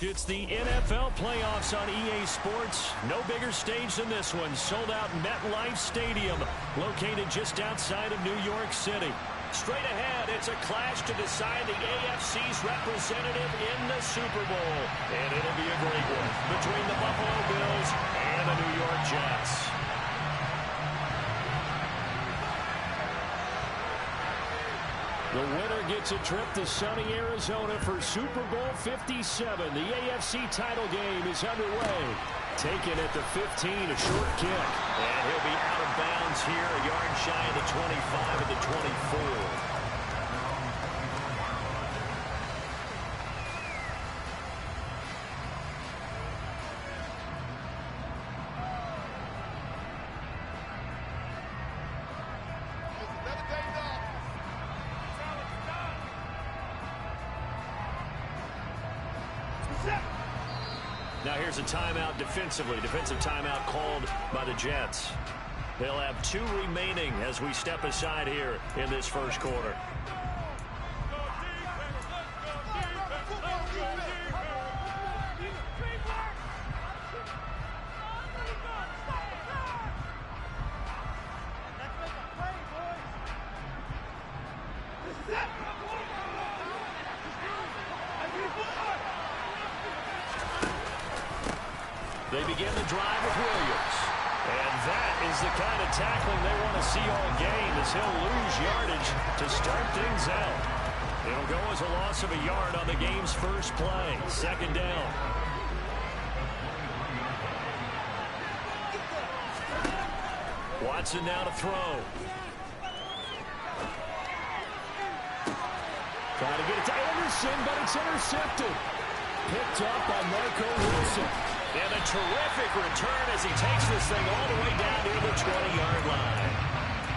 It's the NFL playoffs on EA Sports. No bigger stage than this one. Sold out MetLife Stadium, located just outside of New York City. Straight ahead, it's a clash to decide the AFC's representative in the Super Bowl. And it'll be a great one between the Buffalo Bills and the New York Jets. The winner gets a trip to sunny Arizona for Super Bowl 57. The AFC title game is underway. Taken at the 15, a short kick. And he'll be out of bounds here, a yard shy of the 25 at the 24. Now here's a timeout defensively. Defensive timeout called by the Jets. They'll have 2 remaining as we step aside here in this first quarter. They begin the drive with Williams. And that is the kind of tackling they want to see all game, as he'll lose yardage to start things out. It'll go as a loss of a yard on the game's first play. Second down. Watson now to throw. Trying to get it to Anderson, but it's intercepted. Picked up by Marco Wilson. And a terrific return as he takes this thing all the way down near the 20-yard line.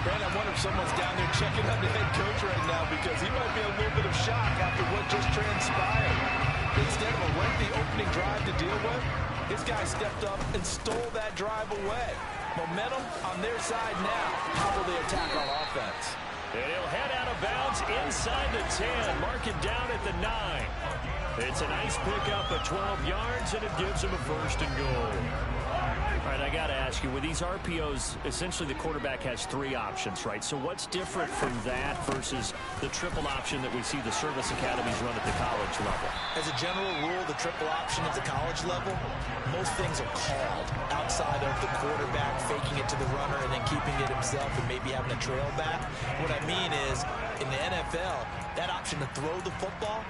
Brad, I wonder if someone's down there checking on the head coach right now, because he might be a little bit of shock after what just transpired. Instead of a lengthy opening drive to deal with, this guy stepped up and stole that drive away. Momentum on their side now. How will they attack on offense? And he'll head out of bounds inside the 10. Mark it down at the 9. It's a nice pickup of 12 yards, and it gives him a first and goal. All right, I got to ask you, with these RPOs, essentially the quarterback has 3 options, right? So what's different from that versus the triple option that we see the service academies run at the college level? As a general rule, the triple option at the college level, most things are called outside of the quarterback faking it to the runner and then keeping it himself and maybe having a trail back. What I mean is, in the NFL, that option to throw the football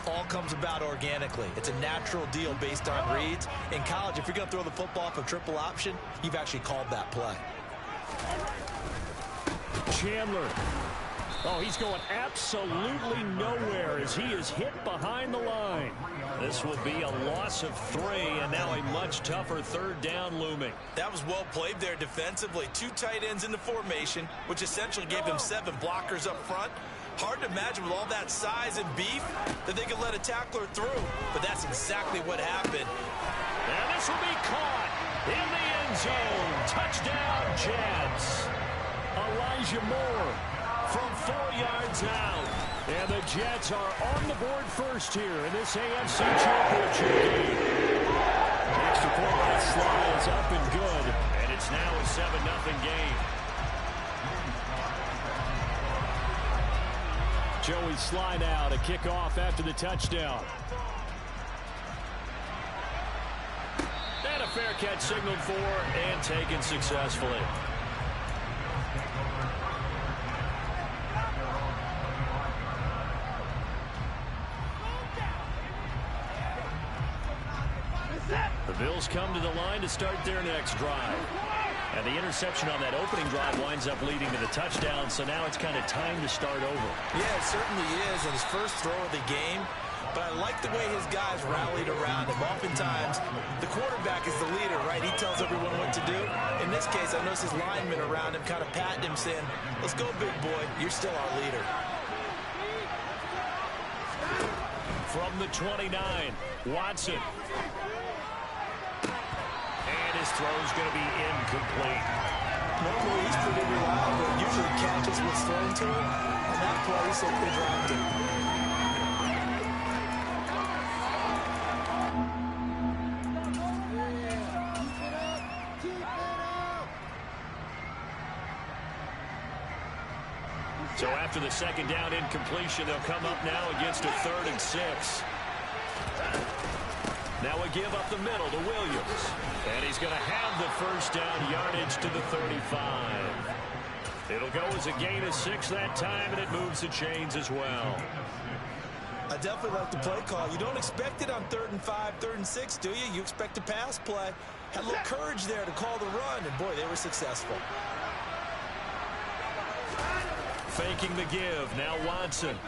all comes about organically. It's a natural deal based on reads. In college, if you're going to throw the football for triple option, you've actually called that play. Chandler. Oh, he's going absolutely nowhere as he is hit behind the line. This will be a loss of 3, and now a much tougher third down looming. That was well played there defensively. 2 tight ends in the formation, which essentially gave them 7 blockers up front. Hard to imagine with all that size and beef that they could let a tackler through, but that's exactly what happened. And this will be caught in the end zone. Touchdown, Jets. Elijah Moore from 4 yards out. And the Jets are on the board first here in this AFC Championship game. The extra point slide is up and good, and it's now a 7-0 game. Joey Slye now to kick off after the touchdown. And a fair catch signaled for and taken successfully. The Bills come to the line to start their next drive. And the interception on that opening drive winds up leading to the touchdown, so now it's kind of time to start over. Yeah, it certainly is, and his first throw of the game. But I like the way his guys rallied around him. Oftentimes, the quarterback is the leader, right? He tells everyone what to do. In this case, I noticed his linemen around him kind of patting him, saying, "Let's go, big boy. You're still our leader." From the 29, Watson. And his throw is going to be incomplete. Normally, he's pretty reliable. Usually catches what's thrown to him. On that play, he simply dropped it. So after the second down incompletion, they'll come up now against a 3rd and 6. Now a give up the middle to Williams. And he's going to have the first down yardage to the 35. It'll go as a gain of 6 that time, and it moves the chains as well. I definitely like the play call. You don't expect it on 3rd and 5, 3rd and 6, do you? You expect a pass play. Had a little courage there to call the run, and boy, they were successful. Faking the give. Now Watson.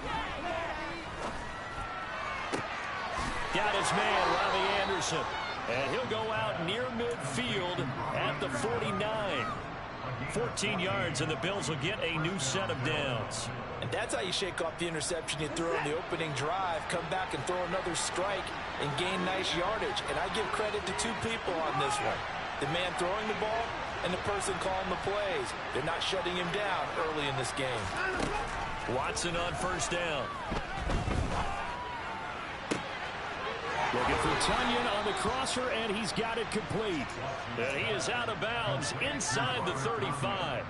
Got his man, Robbie Anderson. And he'll go out near midfield at the 49. 14 yards, and the Bills will get a new set of downs. And that's how you shake off the interception you threw on the opening drive, come back and throw another strike and gain nice yardage. And I give credit to 2 people on this one. The man throwing the ball and the person calling the plays. They're not shutting him down early in this game. Watson on first down. Looking for Tunyon on the crosser, and he's got it complete. And he is out of bounds inside the 35.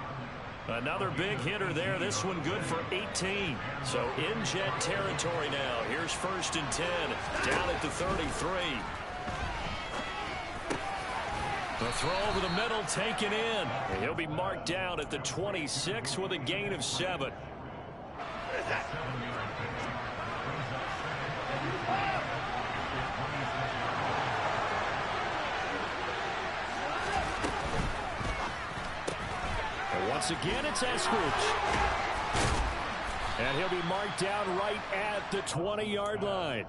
Another big hitter there. This one good for 18. So in Jet territory now. Here's 1st and 10. Down at the 33. The throw over the middle taken in. And he'll be marked down at the 26 with a gain of 7. Once again, it's Eskridge. And he'll be marked down right at the 20-yard line.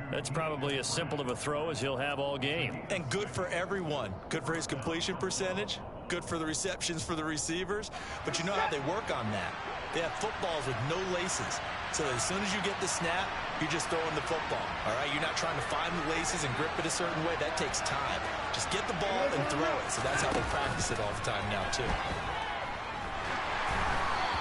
That's probably as simple of a throw as he'll have all game. And good for everyone. Good for his completion percentage. Good for the receptions for the receivers. But you know how they work on that. They have footballs with no laces. So as soon as you get the snap, you're just throwing the football. All right, you're not trying to find the laces and grip it a certain way. That takes time. Just get the ball and throw it. So that's how they practice it all the time now, too.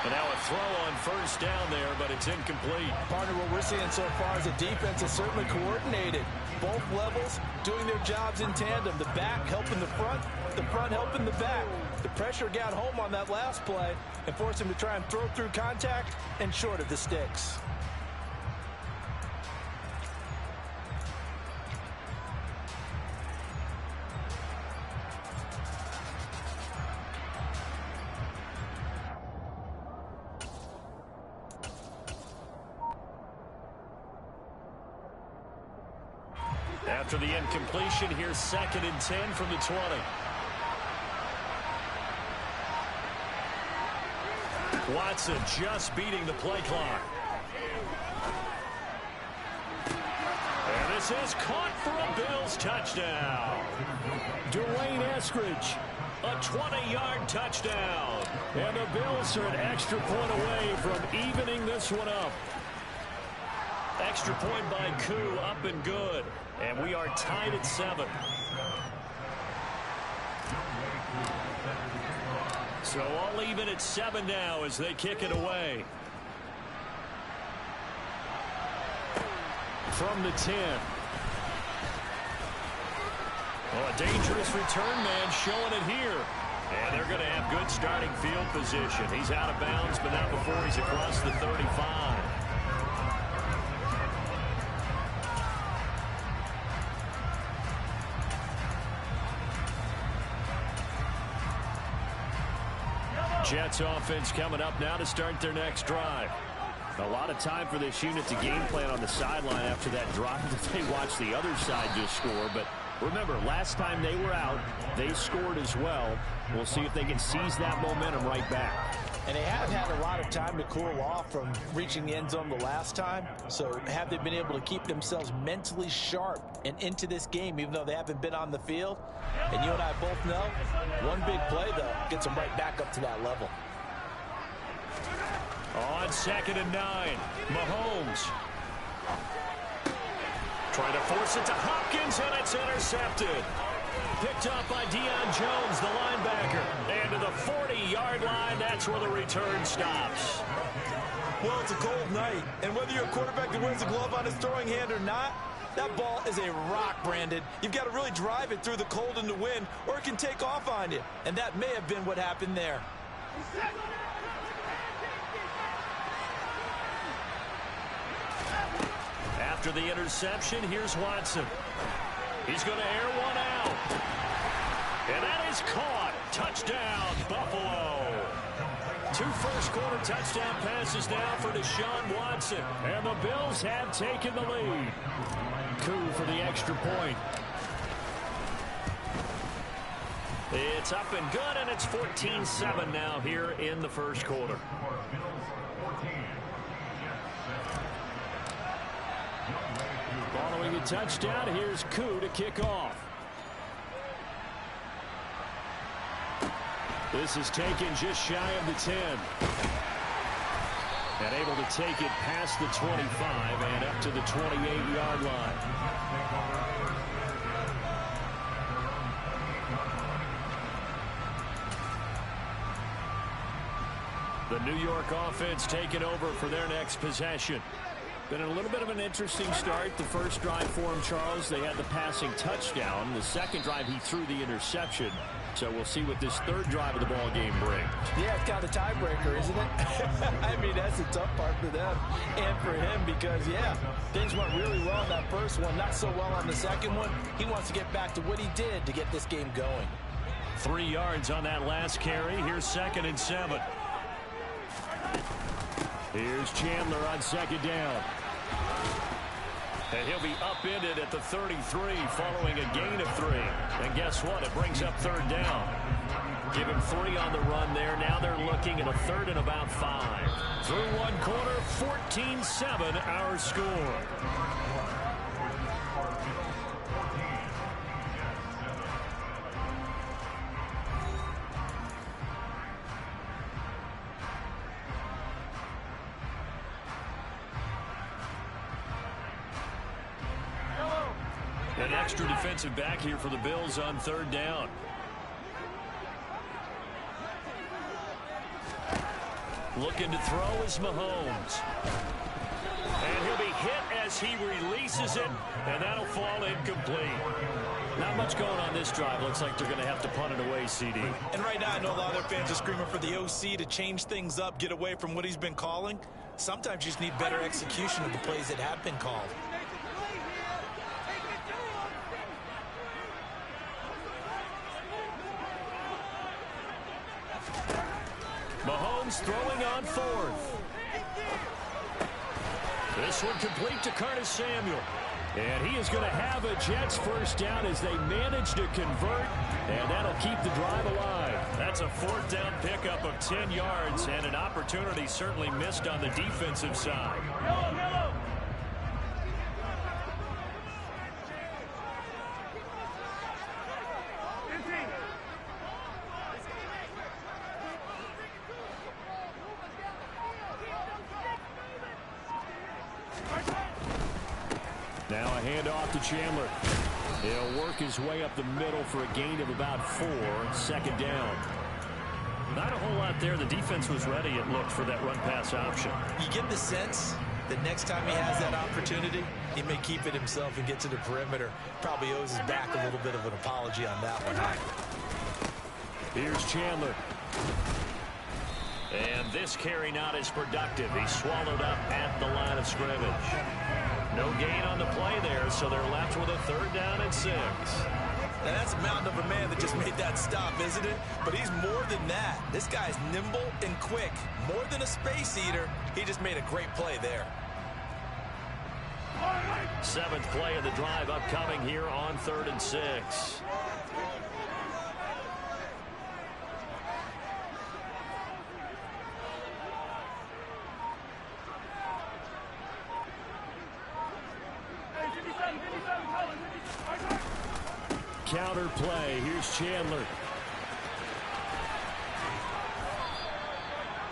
And now a throw on first down there, but it's incomplete. Partner, what we're seeing so far is the defense is certainly coordinated. Both levels doing their jobs in tandem. The back helping the front helping the back. The pressure got home on that last play and forced him to try and throw through contact and short of the sticks. After the incompletion, here's 2nd and 10 from the 20. Watson just beating the play clock. And this is caught for a Bills touchdown. Dwayne Eskridge, a 20-yard touchdown. And the Bills are an extra point away from evening this one up. Extra point by Koo, up and good. And we are tied at 7. So all even at 7 now as they kick it away. From the 10. Well, a dangerous return man showing it here. And they're going to have good starting field position. He's out of bounds, but not before he's across the 35. Jets offense coming up now to start their next drive. A lot of time for this unit to game plan on the sideline after that drop that they watched the other side just score. But remember, last time they were out, they scored as well. We'll see if they can seize that momentum right back. And they have had a lot of time to cool off from reaching the end zone the last time. So have they been able to keep themselves mentally sharp and into this game, even though they haven't been on the field? And you and I both know, one big play, though, gets them right back up to that level. On 2nd and 9, Mahomes. Trying to force it to Hopkins, and it's intercepted. Picked up by Deion Jones, the linebacker. And to the 40-yard line, that's where the return stops. Well, it's a cold night, and whether you're a quarterback that wears a glove on his throwing hand or not, that ball is a rock, Brandon. You've got to really drive it through the cold and the wind, or it can take off on you. And that may have been what happened there. After the interception, here's Watson. He's going to air one out. And that is caught. Touchdown, Buffalo. 2 first-quarter touchdown passes now for Deshaun Watson. And the Bills have taken the lead. Coup for the extra point. It's up and good, and it's 14-7 now here in the first quarter. Following a touchdown, here's Coup to kick off. This is taken just shy of the 10. And able to take it past the 25 and up to the 28-yard line. The New York offense taking over for their next possession. Been a little bit of an interesting start. The first drive for him, Charles, they had the passing touchdown. The second drive, he threw the interception. So we'll see what this third drive of the ball game brings. Yeah, it's kind of a tiebreaker, isn't it? I mean, that's the tough part for them and for him because, yeah, things went really well in that first one, not so well on the second one. He wants to get back to what he did to get this game going. 3 yards on that last carry. Here's 2nd and 7. Here's Chandler on 2nd down. And he'll be upended at the 33 following a gain of 3. And guess what? It brings up 3rd down. Give him 3 on the run there. Now they're looking at a 3rd and about 5. Through 1 quarter, 14-7 our score. An extra defensive back here for the Bills on 3rd down. Looking to throw is Mahomes. And he'll be hit as he releases it, and that'll fall incomplete. Not much going on this drive. Looks like they're going to have to punt it away, CD. And right now I know a lot of their fans are screaming for the OC to change things up, get away from what he's been calling. Sometimes you just need better execution of the plays that have been called. Mahomes throwing on 4th. This one complete to Curtis Samuel. And he is going to have a Jets first down as they manage to convert. And that'll keep the drive alive. That's a 4th down pickup of 10 yards and an opportunity certainly missed on the defensive side. Now a handoff to Chandler. He'll work his way up the middle for a gain of about 4. 2nd down. Not a whole lot there. The defense was ready, it looked, for that run-pass option. You get the sense that next time he has that opportunity, he may keep it himself and get to the perimeter. Probably owes his back a little bit of an apology on that one. Here's Chandler. And this carry not as productive. He's swallowed up at the line of scrimmage. No gain on the play there, so they're left with a 3rd down and 6. Now that's a mountain of a man that just made that stop, isn't it? But he's more than that. This guy's nimble and quick. More than a space eater. He just made a great play there. 7th play of the drive upcoming here on 3rd and 6. Counter play. Here's Chandler.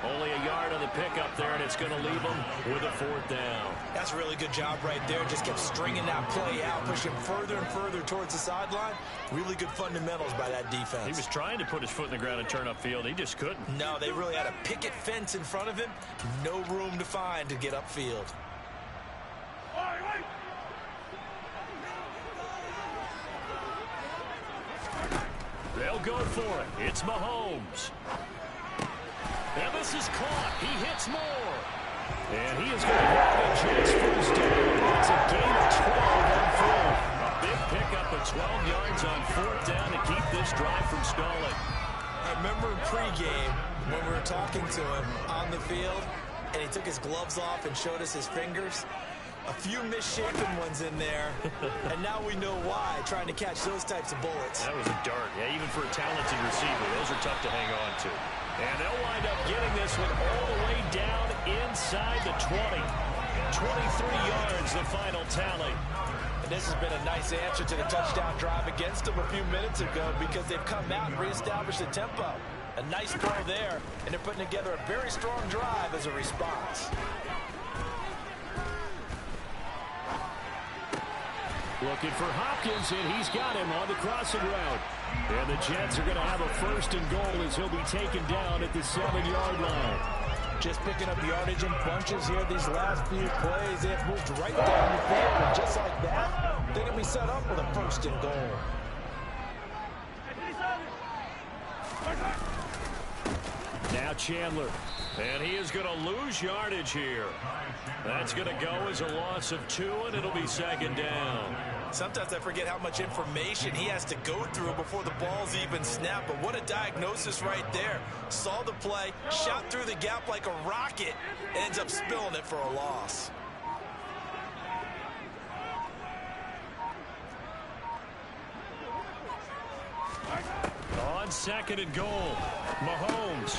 Only a yard on the pickup there, and it's going to leave them with a 4th down. That's a really good job right there. Just kept stringing that play out, pushing further and further towards the sideline. Really good fundamentals by that defense. He was trying to put his foot in the ground and turn upfield. He just couldn't. No, they really had a picket fence in front of him. No room to find to get upfield. They'll go for it. It's Mahomes. And this is caught. He hits more. And he is going to have a chance first down. It's a gain of 12 on 4th. A big pickup of 12 yards on 4th down to keep this drive from stalling. I remember in pregame when we were talking to him on the field, and he took his gloves off and showed us his fingers. A few misshapen ones in there, and now we know why, trying to catch those types of bullets. That was a dart. Yeah, even for a talented receiver, those are tough to hang on to. And they'll wind up getting this one all the way down inside the 20. 23 yards, the final tally. And this has been a nice answer to the touchdown drive against them a few minutes ago because they've come out and reestablished the tempo. A nice throw there, and they're putting together a very strong drive as a response. Looking for Hopkins, and he's got him on the crossing route. And the Jets are going to have a 1st and goal as he'll be taken down at the 7-yard line. Just picking up yardage in bunches here these last few plays. They have moved right down the field, and just like that, they're going to be set up with a 1st and goal. Now Chandler, and he is going to lose yardage here. That's going to go as a loss of 2, and it'll be 2nd down. Sometimes I forget how much information he has to go through before the ball's even snapped, but what a diagnosis right there. Saw the play, shot through the gap like a rocket, and ends up spilling it for a loss. On 2nd and goal, Mahomes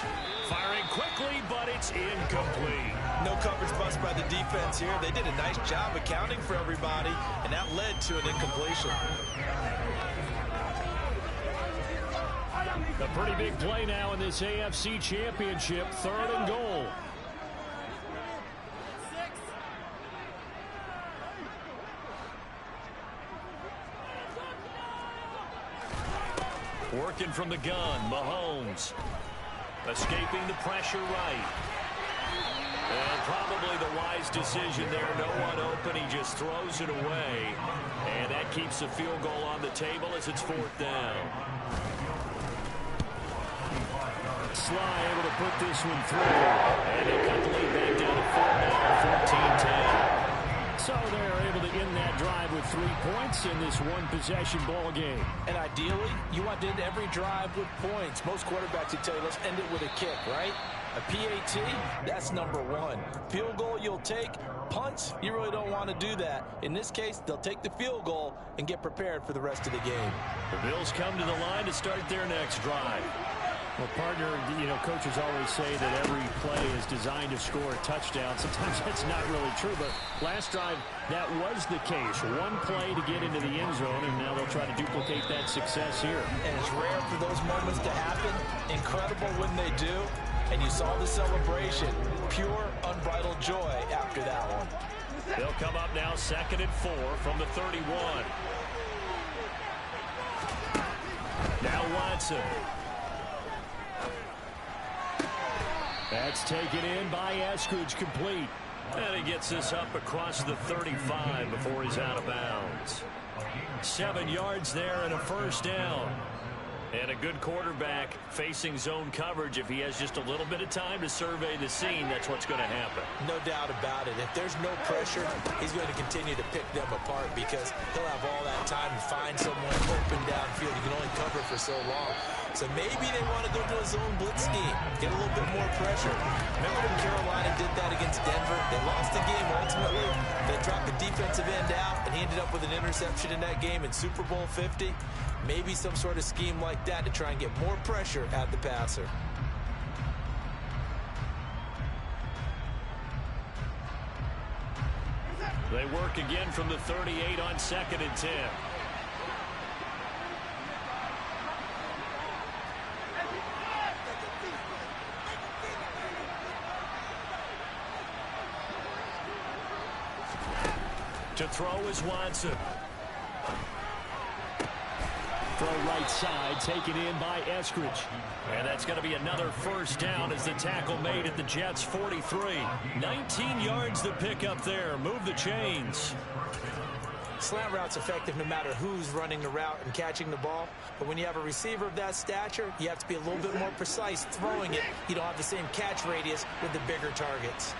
firing quickly, but it's incomplete. No coverage bust by the defense here. They did a nice job accounting for everybody, and that led to an incompletion. A pretty big play now in this AFC Championship, 3rd and goal. Working from the gun, Mahomes. Escaping the pressure right. And probably the wise decision there. No one open. He just throws it away. And that keeps the field goal on the table as it's 4th down. Sly able to put this one through. And they cut the lead back down to 4 now, 14-10. So they're able to end that drive with 3 points in this one-possession ball game. And ideally, you want to end every drive with points. Most quarterbacks would tell you, let's end it with a kick, right? A PAT, that's number 1. Field goal you'll take. Punts, you really don't want to do that. In this case, they'll take the field goal and get prepared for the rest of the game. The Bills come to the line to start their next drive. Well, partner, coaches always say that every play is designed to score a touchdown. Sometimes that's not really true, but last drive, that was the case. One play to get into the end zone, and now they'll try to duplicate that success here. And it's rare for those moments to happen. Incredible when they do. And you saw the celebration. Pure, unbridled joy after that one. They'll come up now 2nd and 4 from the 31. Now Watson. That's taken in by Eskridge, complete. And he gets this up across the 35 before he's out of bounds. 7 yards there and a 1st down. And a good quarterback facing zone coverage. If he has just a little bit of time to survey the scene, that's what's going to happen. No doubt about it. If there's no pressure, he's going to continue to pick them apart because he'll have all that time to find someone open downfield. You can only cover for so long. So maybe they want to go to a zone blitz scheme, get a little bit more pressure. Remember when Carolina did that against Denver? They lost the game ultimately. They dropped the defensive end out, and he ended up with an interception in that game in Super Bowl 50. Maybe some sort of scheme like that to try and get more pressure at the passer. They work again from the 38 on 2nd and 10. To throw is Watson. Throw right side, taken in by Eskridge. And that's going to be another first down as the tackle made at the Jets' 43. 19 yards to pick up there. Move the chains. Slant route's effective no matter who's running the route and catching the ball. But when you have a receiver of that stature, you have to be a little bit more precise throwing it. You don't have the same catch radius with the bigger targets.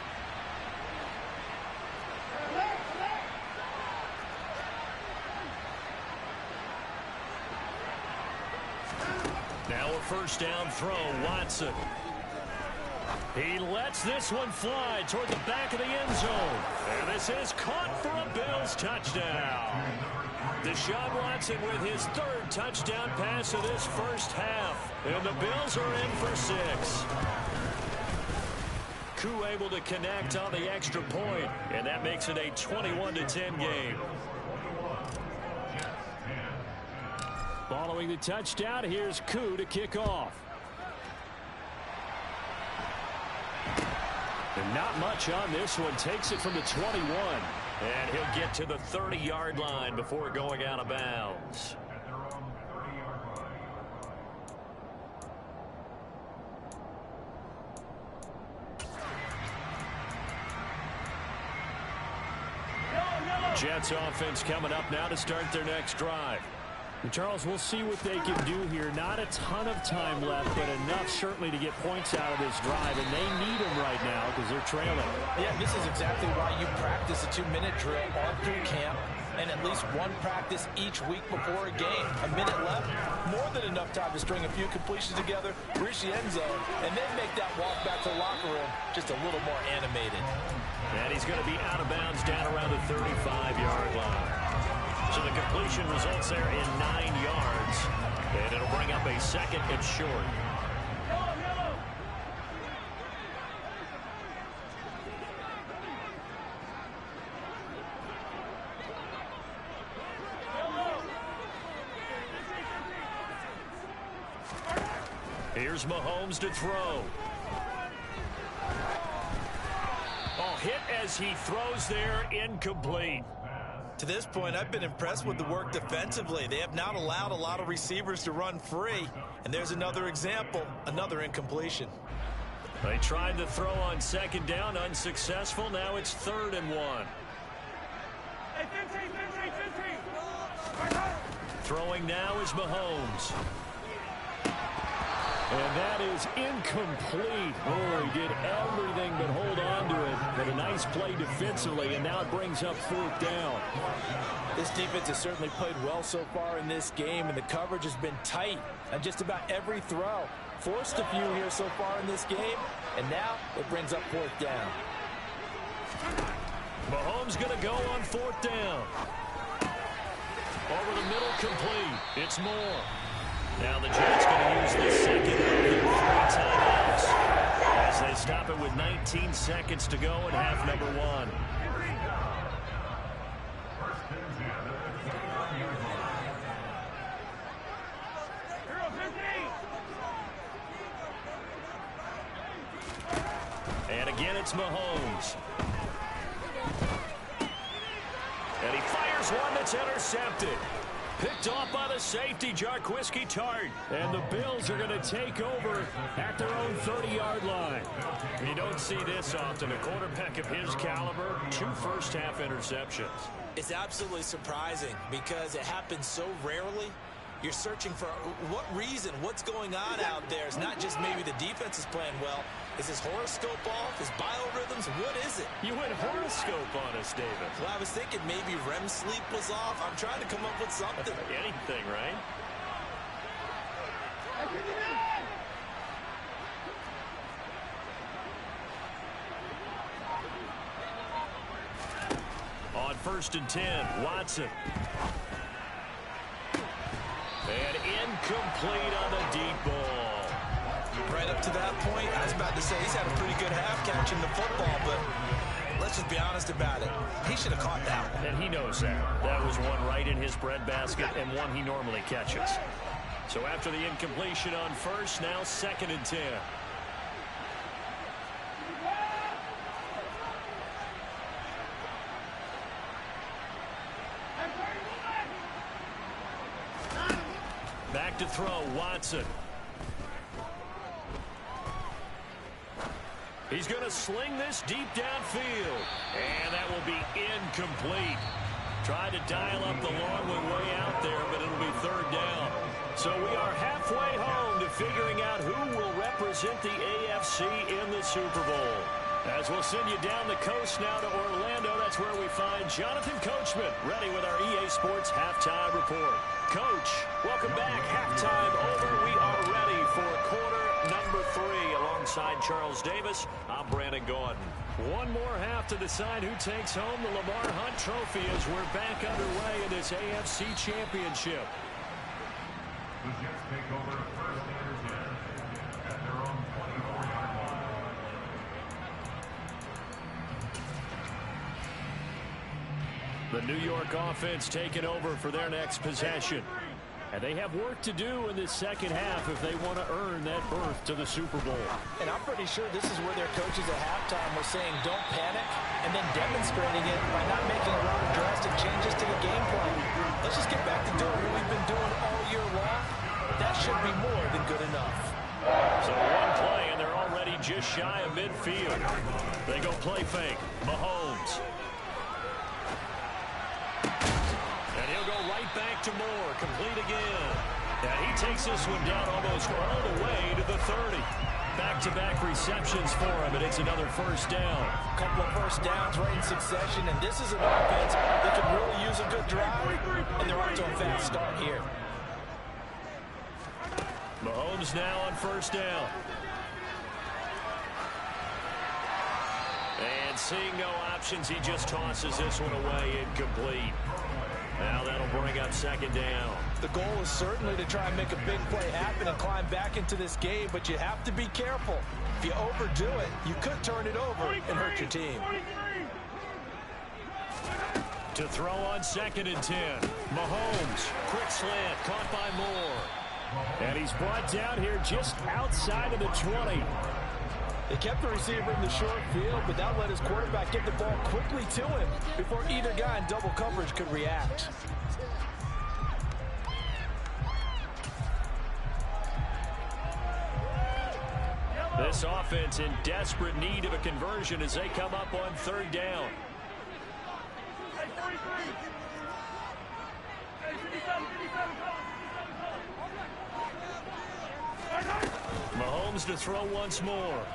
Now a first down throw, Watson. He lets this one fly toward the back of the end zone. And this is caught for a Bills touchdown. Deshaun Watson with his third touchdown pass of this first half. And the Bills are in for 6. Koo able to connect on the extra point, and that makes it a 21-10 game. Following the touchdown, here's Koo to kick off. And not much on this one. Takes it from the 21. And he'll get to the 30-yard line before going out of bounds. Jets offense coming up now to start their next drive. Charles, we'll see what they can do here. Not a ton of time left, but enough certainly to get points out of this drive, and they need them right now because they're trailing. Yeah, this is exactly why you practice a 2-minute drill all through camp and at least one practice each week before a game. A minute left, more than enough time to string a few completions together, reach the end zone, and then make that walk back to the locker room just a little more animated. And he's going to be out of bounds down around the 35-yard line. So the completion results there in 9 yards. And it'll bring up a second and short. Here's Mahomes to throw. Oh, hit as he throws there, incomplete. To this point, I've been impressed with the work defensively. They have not allowed a lot of receivers to run free. And there's another example, another incompletion. They tried to throw on second down, unsuccessful. Now it's 3rd and 1. Throwing now is Mahomes. And that is incomplete. Oh, he did everything but hold on to it. But a nice play defensively, and now it brings up 4th down. This defense has certainly played well so far in this game, and the coverage has been tight on just about every throw. Forced a few here so far in this game, and now it brings up 4th down. Mahomes going to go on 4th down. Over the middle, complete. It's Moore. Now the Jets going to use the second of their 3 timeouts as they stop it with 19 seconds to go in half number 1. And again, it's Mahomes. And he fires one that's intercepted. Picked off by the safety, Jarquiski Tart. And the Bills are going to take over at their own 30-yard line. You don't see this often. A quarterback of his caliber, 2 first-half interceptions. It's absolutely surprising because it happens so rarely. You're searching for what reason, what's going on out there. It's not just maybe the defense is playing well. Is his horoscope off? His biorhythms? What is it? You went horoscope on us, David. Well, I was thinking maybe REM sleep was off. I'm trying to come up with something. Anything, right? On 1st and 10, Watson. And incomplete on the deep ball. Right up to that point, I was about to say he's had a pretty good half catching the football, but let's just be honest about it. He should have caught that one. And he knows that. That was one right in his breadbasket and one he normally catches. So after the incompletion on 1st, now 2nd and 10. to throw, Watson. He's going to sling this deep downfield. And that will be incomplete. Tried to dial up the long one way out there, but it'll be third down. So we are halfway home to figuring out who will represent the AFC in the Super Bowl. As we'll send you down the coast now to Orlando, that's where we find Jonathan Coachman, ready with our EA Sports Halftime Report. Coach, welcome back. Halftime over. We are ready for quarter number 3. Alongside Charles Davis, I'm Brandon Gaudin. One more half to decide who takes home the Lamar Hunt Trophy as we're back underway in this AFC Championship. The Jets take over first and 10 at their own 24-yard line. The New York offense taking over for their next possession. And they have work to do in this second half if they want to earn that berth to the Super Bowl. And I'm pretty sure this is where their coaches at halftime were saying don't panic, and then demonstrating it by not making a lot of drastic changes to the game plan. Let's just get back to doing what we've been doing all year long. That should be more than good enough. So one play, and they're already just shy of midfield. They go play fake. Mahomes. And he'll go right back to Moore. Complete again. And he takes this one down almost all the way to the 30. Back-to-back receptions for him, and it's another first down. A couple of first downs right in succession, and this is an offense that could really use a good drive, and they're off to a fast start here. Mahomes now on first down. And seeing no options, he just tosses this one away, incomplete. Now that'll bring up second down. The goal is certainly to try and make a big play happen and climb back into this game, but you have to be careful. If you overdo it, you could turn it over and hurt your team. To throw on second and 10. Mahomes, quick slant, caught by Moore. And he's brought down here just outside of the 20. They kept the receiver in the short field, but that let his quarterback get the ball quickly to him before either guy in double coverage could react. This offense in desperate need of a conversion as they come up on third down. Mahomes to throw once more.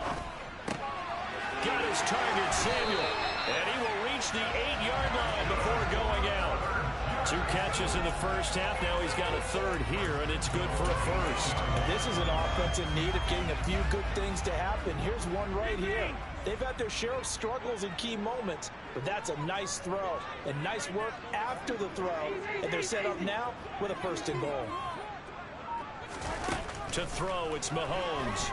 Got his target, Samuel. And he will reach the 8-yard line before going out. 2 catches in the first half. Now he's got a third here, and it's good for a first. This is an offense in need of getting a few good things to happen. Here's one right here. They've had their share of struggles in key moments, but that's a nice throw and nice work after the throw. And they're set up now with a first and goal. To throw, it's Mahomes.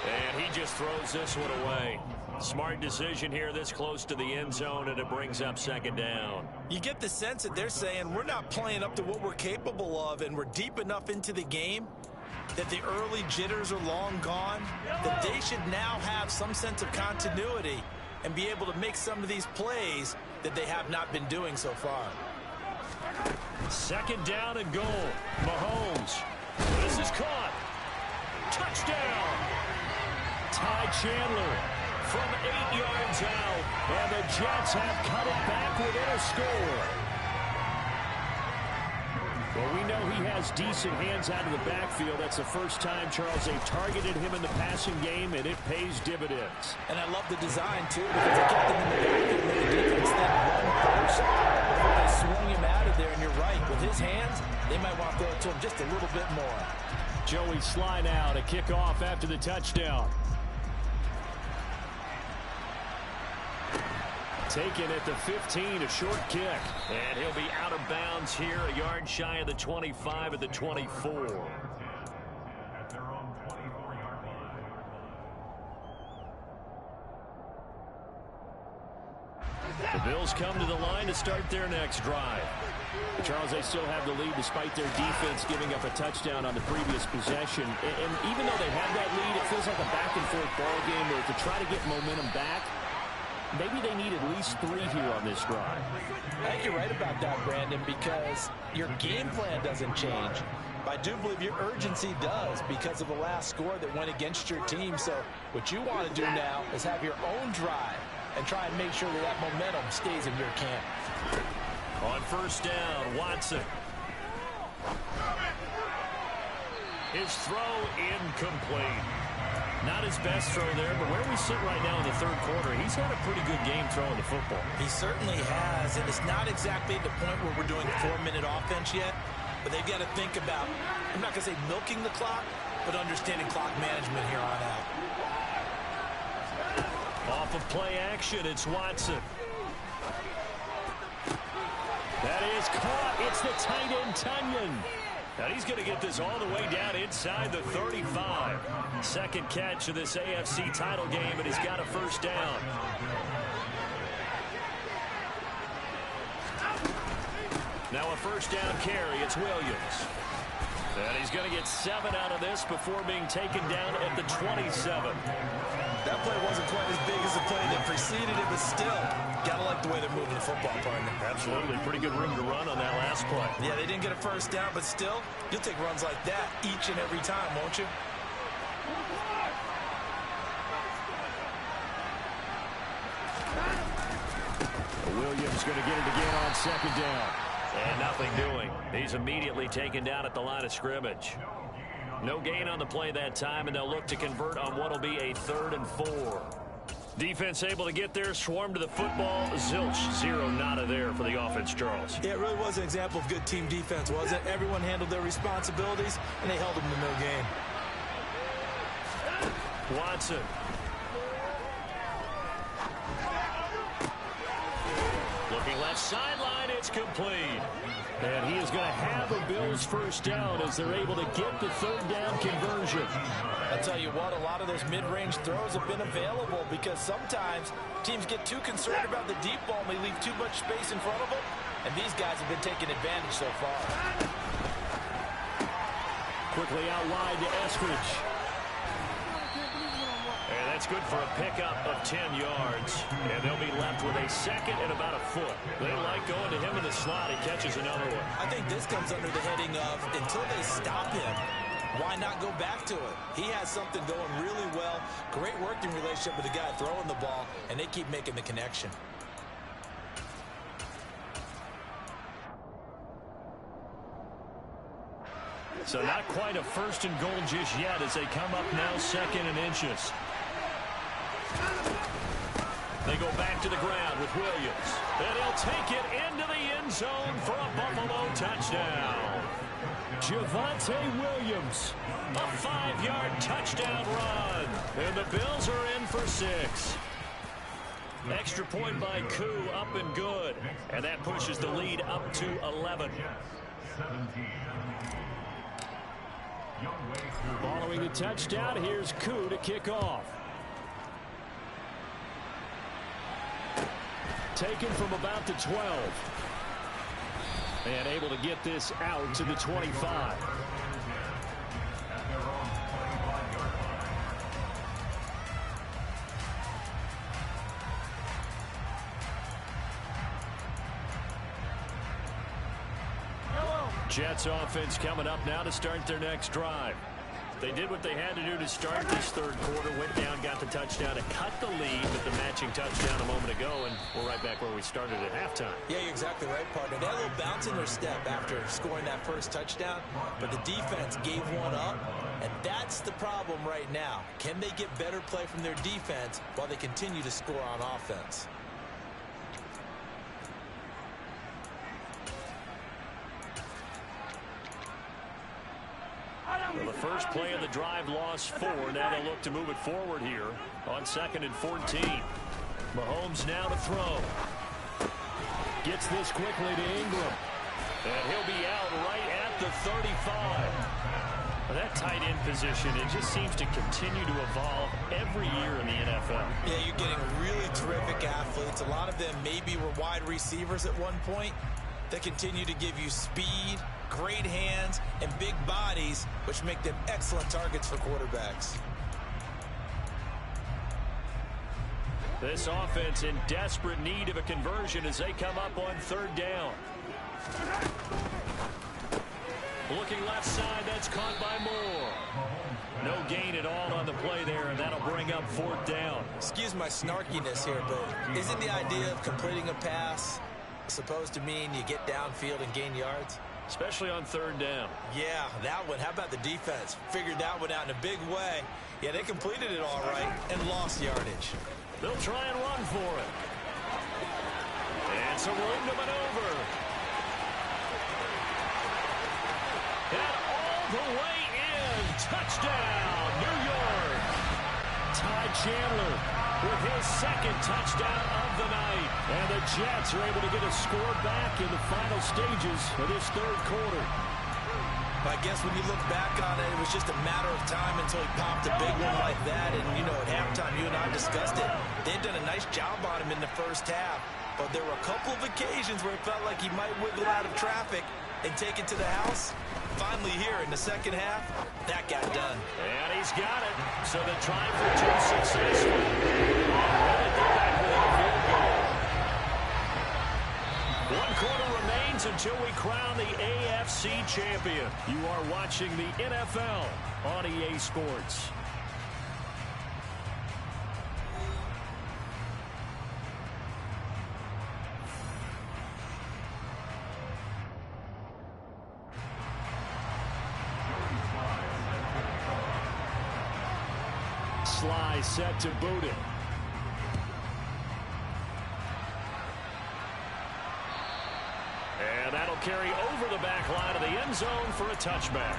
And he just throws this one away. Smart decision here this close to the end zone, and it brings up second down. You get the sense that they're saying we're not playing up to what we're capable of, and we're deep enough into the game that the early jitters are long gone, that they should now have some sense of continuity and be able to make some of these plays that they have not been doing so far. Second down and goal. Mahomes. This is caught. Touchdown. Ty Chandler from 8 yards out. And the Jets have cut it back within a score. Well, we know he has decent hands out of the backfield. That's the first time, Charles, they've targeted him in the passing game, and it pays dividends. And I love the design, too, because they kept him in the backfield with the defense then run first. They swung him out of there, and you're right. With his hands, they might want to throw it to him just a little bit more. Joey slide out, a kickoff after the touchdown. Taken at the 15, a short kick. And he'll be out of bounds here, a yard shy of the 25 at the 24. At their own 24-yard line. The Bills come to the line to start their next drive. Charles, they still have the lead despite their defense giving up a touchdown on the previous possession. And even though they have that lead, it feels like a back-and-forth ball game where to try to get momentum back, maybe they need at least 3 here on this drive. I think you're right about that, Brandon, because your game plan doesn't change. I do believe your urgency does because of the last score that went against your team. So what you want to do now is have your own drive and try and make sure that that momentum stays in your camp. On first down, Watson. His throw incomplete. Not his best throw there, but where we sit right now in the third quarter, he's had a pretty good game throwing the football. He certainly has, and it's not exactly at the point where we're doing 4-minute offense yet, but they've got to think about, I'm not going to say milking the clock, but understanding clock management here on out. Off of play action, it's Watson. That is caught. It's the tight end, Tunyon. And he's going to get this all the way down inside the 35. Second catch of this AFC title game, and he's got a first down. Now a first down carry. It's Williams. And he's going to get 7 out of this before being taken down at the 27. That play wasn't quite as big as the play that preceded it, but still, gotta like the way they're moving the football, partner. Absolutely. Pretty good room to run on that last play. Yeah, they didn't get a first down, but still, you'll take runs like that each and every time, won't you? Williams going to get it again on second down. And nothing doing. He's immediately taken down at the line of scrimmage. No gain on the play that time, and they'll look to convert on what will be a 3rd and 4. Defense able to get there, swarm to the football. Zilch, 0 nada there for the offense, Charles. Yeah, it really was an example of good team defense, wasn't it? Everyone handled their responsibilities, and they held them to no gain. Watson. Looking left sideline, it's complete. And he is going to have a Bills first down as they're able to get the 3rd down conversion. I'll tell you what, a lot of those mid-range throws have been available because sometimes teams get too concerned about the deep ball and they leave too much space in front of them. And these guys have been taking advantage so far. Quickly out wide to Eskridge. And that's good for a pickup of 10 yards. And they'll be left with a 2nd and about a foot. They like going to him in the slot. He catches another one. I think this comes under the heading of until they stop him, why not go back to it? He has something going really well. Great working relationship with the guy throwing the ball, and they keep making the connection. So not quite a 1st and goal just yet as they come up now 2nd and inches. They go back to the ground with Williams. And he'll take it into the end zone for a Buffalo touchdown. Javonte Williams, a 5-yard touchdown run. And the Bills are in for 6. Extra point by Koo, up and good. And that pushes the lead up to 11. Following the touchdown, here's Koo to kick off. Taken from about the 12. And able to get this out to the 25. Jets offense coming up now to start their next drive. They did what they had to do to start this 3rd quarter. Went down, got the touchdown to cut the lead with the matching touchdown a moment ago, and we're right back where we started at halftime. Yeah, you're exactly right, partner. They had a little bounce in their step after scoring that first touchdown, but the defense gave one up, and that's the problem right now. Can they get better play from their defense while they continue to score on offense? Well, the first play of the drive lost 4. Now they'll look to move it forward here on 2nd and 14. Mahomes now to throw. Gets this quickly to Ingram. And he'll be out right at the 35. Well, that tight end position, it just seems to continue to evolve every year in the NFL. Yeah, you're getting really terrific athletes. A lot of them maybe were wide receivers at one point. They continue to give you speed, great hands, and big bodies, which make them excellent targets for quarterbacks. This offense in desperate need of a conversion as they come up on third down. Looking left side, that's caught by Moore. No gain at all on the play there, and that'll bring up fourth down. Excuse my snarkiness here, but isn't the idea of completing a pass supposed to mean you get downfield and gain yards? Especially on third down. Yeah, that one. How about the defense? Figured that one out in a big way. Yeah, they completed it all right and lost yardage. They'll try and run for it. And some room to maneuver. And all the way in. Touchdown, New York. Ty Chandler with his second touchdown of the night. And the Jets are able to get a score back in the final stages of this third quarter. I guess when you look back on it, it was just a matter of time until he popped a big one like that. And, you know, at halftime, you and I discussed it. They had done a nice job on him in the first half. But there were a couple of occasions where it felt like he might wiggle out of traffic and take it to the house. Finally here in the second half, that got done. And he's got it. So the try for two successful. One quarter remains until we crown the AFC champion. You are watching the NFL on EA Sports. Sly set to boot it. And that'll carry over the back line of the end zone for a touchback.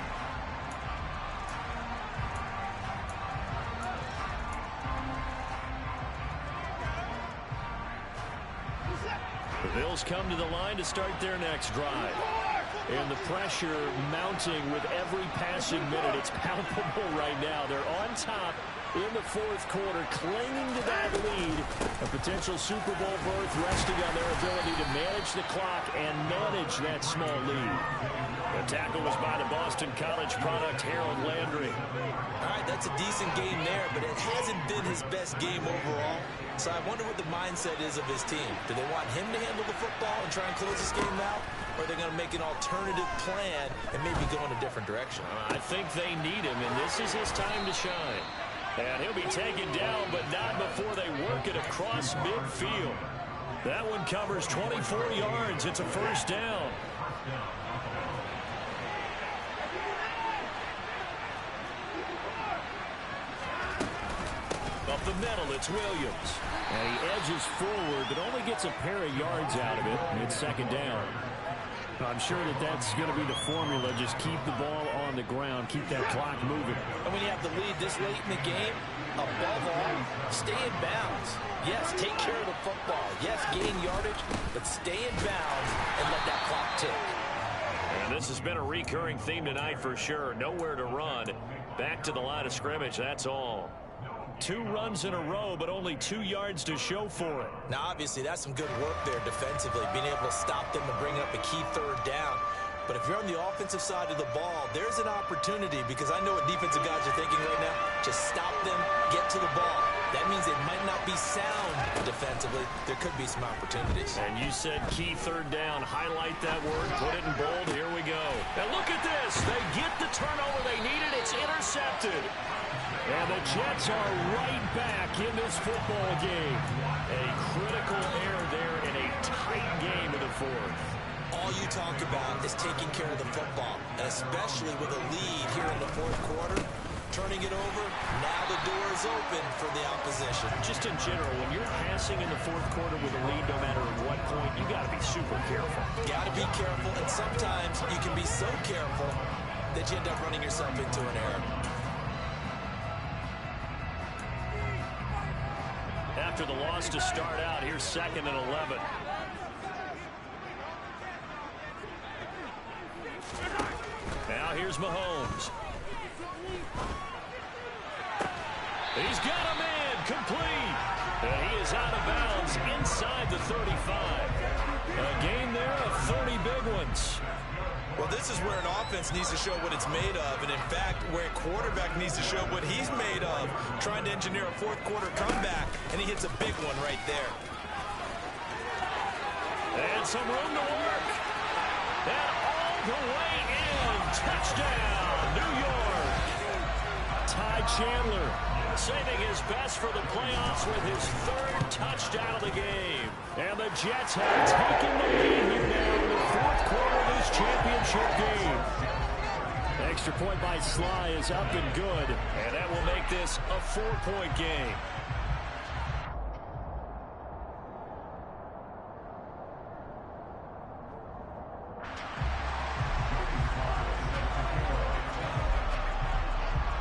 The Bills come to the line to start their next drive. And the pressure mounting with every passing minute. It's palpable right now. They're on top in the fourth quarter, clinging to that lead. A potential Super Bowl berth resting on their ability to manage the clock and manage that small lead. The tackle was by the Boston College product, Harold Landry. All right, that's a decent game there, but it hasn't been his best game overall. So I wonder what the mindset is of his team. Do they want him to handle the football and try and close this game out? Or are they going to make an alternative plan and maybe go in a different direction? I think they need him, and this is his time to shine. And he'll be taken down, but not before they work it across midfield. That one covers 24 yards. It's a first down. Up the middle, it's Williams. And he edges forward, but only gets a pair of yards out of it. And it's second down. I'm sure that's going to be the formula. Just keep the ball on the ground. Keep that clock moving. And when you have the lead this late in the game, above all, stay in bounds. Yes, take care of the football. Yes, gain yardage, but stay in bounds and let that clock tick. And this has been a recurring theme tonight for sure. Nowhere to run. Back to the line of scrimmage, that's all. 2 runs in a row, but only 2 yards to show for it. Now, obviously, that's some good work there defensively, being able to stop them and bring up a key third down. But if you're on the offensive side of the ball, there's an opportunity, because I know what defensive guys are thinking right now. Just stop them, get to the ball. That means it might not be sound defensively. There could be some opportunities. And you said key third down. Highlight that word. Put it in bold. Here we go. And look at this. They get the turnover they needed. It's intercepted. And the Jets are right back in this football game. A critical error there in a tight game in the fourth. All you talk about is taking care of the football, and especially with a lead here in the fourth quarter. Turning it over, now the door is open for the opposition. Just in general, when you're passing in the fourth quarter with a lead, no matter at what point, you got to be super careful. Got to be careful, and sometimes you can be so careful that you end up running yourself into an error. After the loss to start out, here's 2nd and 11. Now here's Mahomes. He's got a man complete. And he is is out of bounds inside the 35. A gain there of 30 big ones. Well, this is where an offense needs to show what it's made of, and in fact, where a quarterback needs to show what he's made of, trying to engineer a fourth quarter comeback, and he hits a big one right there. And some room to work. And all the way in. Touchdown, New York. Ty Chandler saving his best for the playoffs with his third touchdown of the game. And the Jets have taken the lead here now in the fourth quarter of this championship game. Extra point by Sly is up and good. And that will make this a 4-point game.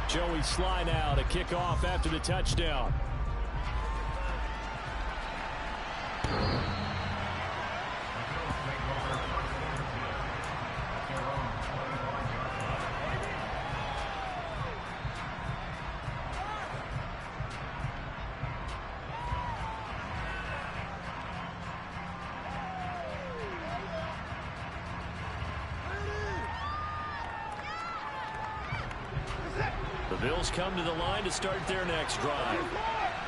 Joey Sly now to kick off after the touchdown. The Bills come to the line to start their next drive.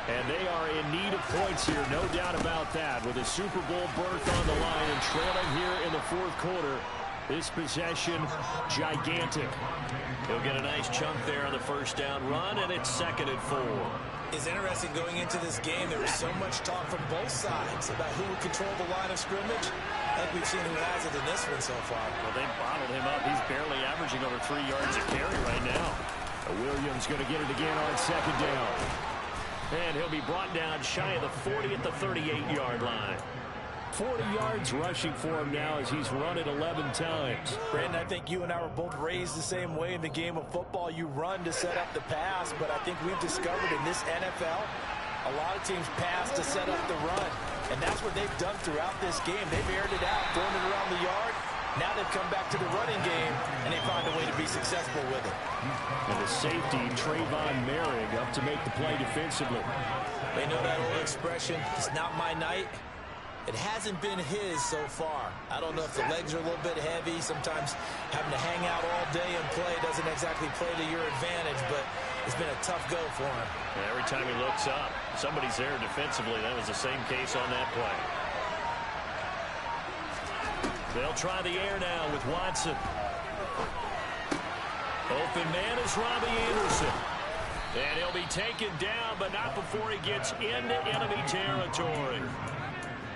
And they are in need of points here, no doubt about that. With a Super Bowl berth on the line and trailing here in the fourth quarter. This possession, gigantic. He'll get a nice chunk there on the first down run, and it's 2nd and 4. It's interesting going into this game. There was so much talk from both sides about who would control the line of scrimmage. I think we've seen who has it in this one so far. Well, they bottled him up. He's barely averaging over 3 yards a carry right now. Williams going to get it again on 2nd down. And he'll be brought down shy of the 40 at the 38-yard line. 40 yards rushing for him now as he's run it 11 times. Brandon, I think you and I were both raised the same way in the game of football. You run to set up the pass, but I think we've discovered in this NFL, a lot of teams pass to set up the run. And that's what they've done throughout this game. They've aired it out, throwing it around the yard. Now they've come back to the running game, and they find a way to be successful with it. And the safety, Trayvon Merrick, up to make the play defensively. They know that old expression, it's not my night. It hasn't been his so far. I don't know if the legs are a little bit heavy. Sometimes having to hang out all day and play doesn't exactly play to your advantage, but it's been a tough go for him. And every time he looks up, somebody's there defensively. That was the same case on that play. They'll try the air now with Watson. Open man is Robbie Anderson. And he'll be taken down, but not before he gets into enemy territory.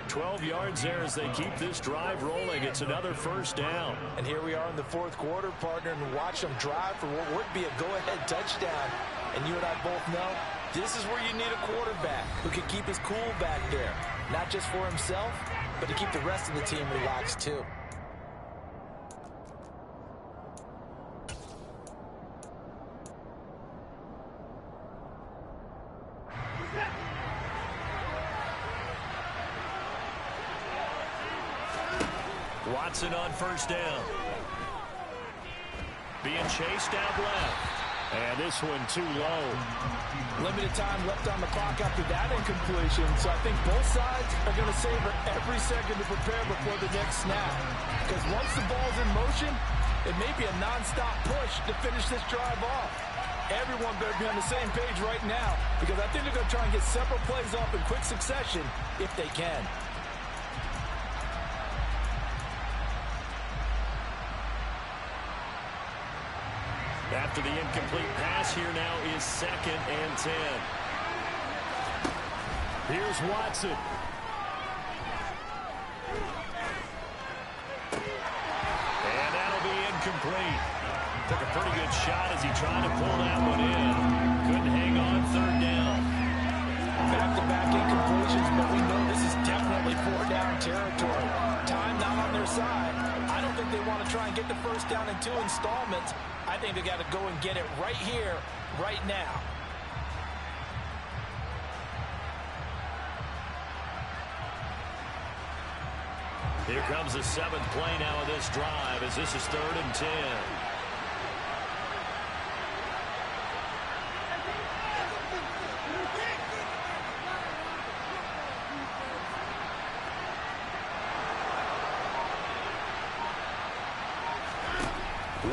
12 yards there as they keep this drive rolling. It's another first down. And here we are in the fourth quarter, partner, and watch them drive for what would be a go-ahead touchdown. And you and I both know this is where you need a quarterback who can keep his cool back there. Not just for himself, but to keep the rest of the team relaxed too. Watson on first down. Being chased out left. And this one too low. Limited time left on the clock after that incompletion. So I think both sides are going to savor every second to prepare before the next snap. Because once the ball's in motion, it may be a nonstop push to finish this drive off. Everyone better be on the same page right now, because I think they're going to try and get several plays off in quick succession if they can. After the incomplete pass, here now is 2nd and 10. Here's Watson. And that'll be incomplete. Took a pretty good shot as he tried to pull that one in. Couldn't hang on 3rd down. Back-to-back incompletions, but we know this is definitely 4-down territory. Time not on their side. I don't think they want to try and get the first down in 2 installments. I think they got to go and get it right here, right now. Here comes the 7th play now of this drive as this is 3rd and 10.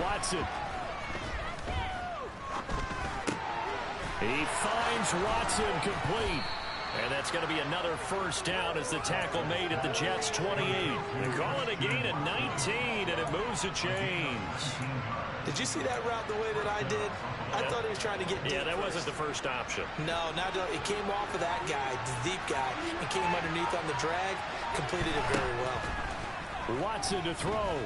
Watson. He finds Watson complete. And that's going to be another first down as the tackle made at the Jets' 28. They call it a gain of 19, and it moves the chains. Did you see that route the way that I did? I thought he was trying to get deep. Yeah, that first. wasn't the first option. No, it came off of that guy, the deep guy, and came underneath on the drag. Completed it very well. Watson to throw.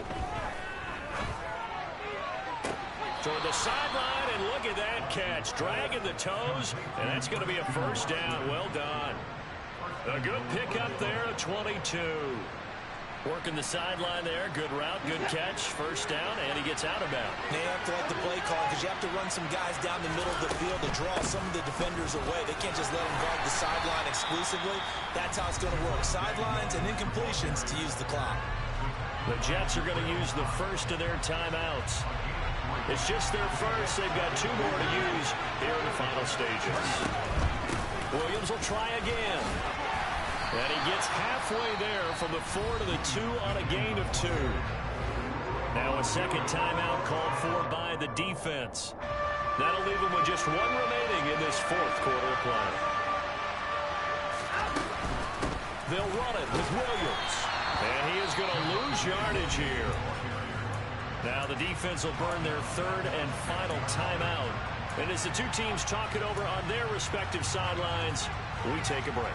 Toward the sideline, and look at that catch. Dragging the toes, and that's going to be a first down. Well done. A good pickup there at 22. Working the sideline there. Good route, good catch. First down, and he gets out of bounds. They have to like the play call because you have to run some guys down the middle of the field to draw some of the defenders away. They can't just let them guard the sideline exclusively. That's how it's going to work. Sidelines and incompletions to use the clock. The Jets are going to use the first of their timeouts. It's just their first. They've got 2 more to use here in the final stages. Williams will try again. And he gets halfway there from the 4 to the 2 on a gain of 2. Now a second timeout called for by the defense. That'll leave them with just 1 remaining in this 4th quarter of play. They'll run it with Williams. And he is going to lose yardage here. Now the defense will burn their 3rd and final timeout. And as the 2 teams talk it over on their respective sidelines, we take a break.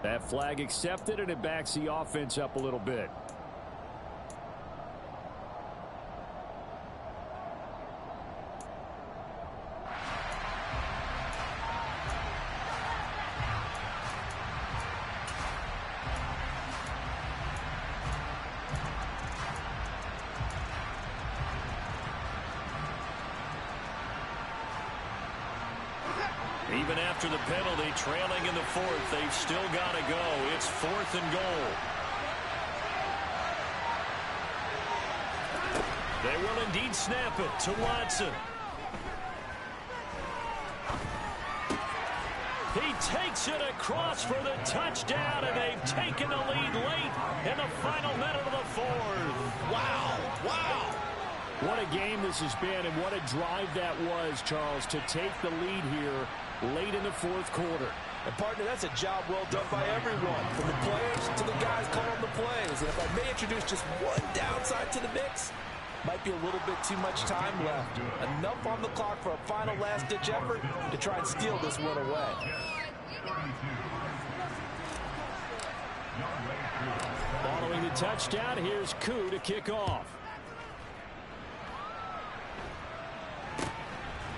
That flag accepted, and it backs the offense up a little bit. Even after the penalty, trailing in the 4th, they've still got to go. It's 4th and goal. They will indeed snap it to Watson. He takes it across for the touchdown, and they've taken the lead late in the final minute of the 4th. Wow, wow. What a game this has been, and what a drive that was, Charles, to take the lead here late in the 4th quarter. And, partner, that's a job well done by everyone, from the players to the guys calling the plays. And if I may introduce just one downside to the mix, might be a little bit too much time left. Enough on the clock for a final last-ditch effort to try and steal this one away. Following the touchdown, here's Koo to kick off.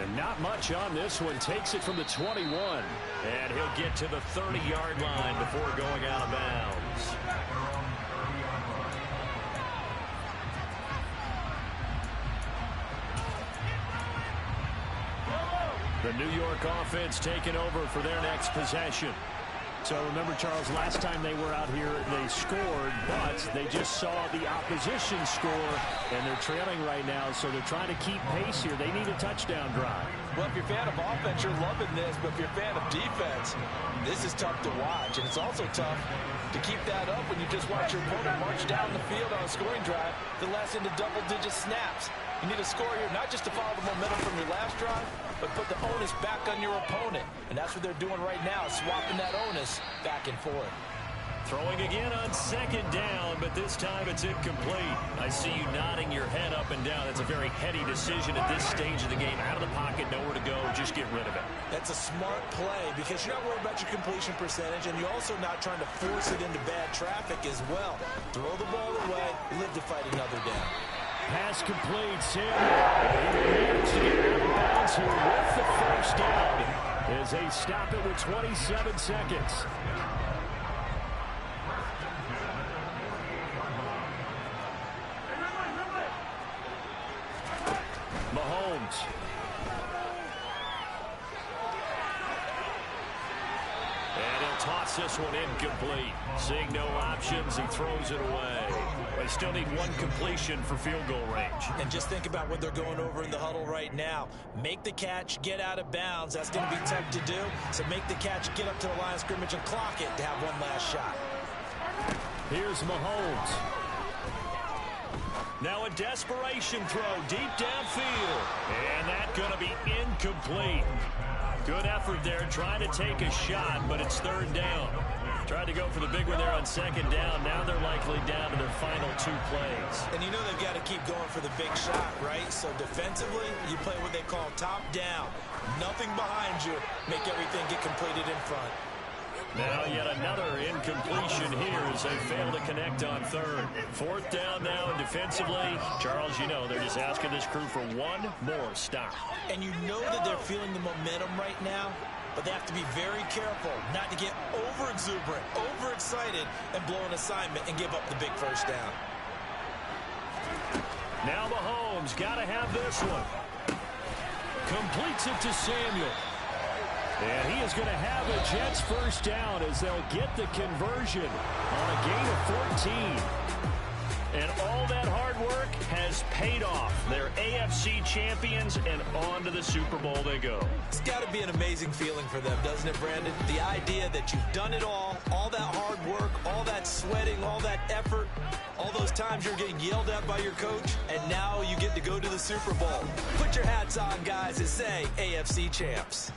And not much on this one. Takes it from the 21. And he'll get to the 30-yard line before going out of bounds. The New York offense taking over for their next possession. So remember, Charles, last time they were out here, they scored, but they just saw the opposition score, and they're trailing right now, so they're trying to keep pace here. They need a touchdown drive. Well, if you're a fan of offense, you're loving this, but if you're a fan of defense, this is tough to watch, and it's also tough to keep that up when you just watch your opponent march down the field on a scoring drive that lasts into double-digit snaps. You need a score here, not just to follow the momentum from your last drive, but put the onus back on your opponent. And that's what they're doing right now, swapping that onus back and forth. Throwing again on 2nd down, but this time it's incomplete. I see you nodding your head up and down. That's a very heady decision at this stage of the game. Out of the pocket, nowhere to go, just get rid of it. That's a smart play because you're not worried about your completion percentage, and you're also not trying to force it into bad traffic as well. Throw the ball away, live to fight another down. Pass complete. Samuel. He managed to get out of bounds here with the first down as they stop it with 27 seconds. Mahomes. And he'll toss this one incomplete. Seeing no options, he throws it away. They still need one completion for field goal range. And just think about what they're going over in the huddle right now. Make the catch, get out of bounds. That's going to be tough to do. So make the catch, get up to the line of scrimmage, and clock it to have one last shot. Here's Mahomes. Now a desperation throw deep downfield. And that's going to be incomplete. Good effort there trying to take a shot, but it's third down. Tried to go for the big one there on second down. Now they're likely down to their final 2 plays. And you know they've got to keep going for the big shot, right? So defensively, you play what they call top down. Nothing behind you. Make everything get completed in front. Now yet another incompletion here as they fail to connect on third. Fourth down now, and defensively, Charles, you know, they're just asking this crew for one more stop. And you know that they're feeling the momentum right now, but they have to be very careful not to get over-exuberant, over-excited, and blow an assignment and give up the big first down. Now Mahomes got to have this one. Completes it to Samuel. And he is going to have a Jets first down as they'll get the conversion on a gain of 14. And all that hard work has paid off. They're AFC champions, and on to the Super Bowl they go. It's got to be an amazing feeling for them, doesn't it, Brandon? The idea that you've done it all that hard work, all that sweating, all that effort, all those times you're getting yelled at by your coach, and now you get to go to the Super Bowl. Put your hats on, guys, and say AFC champs.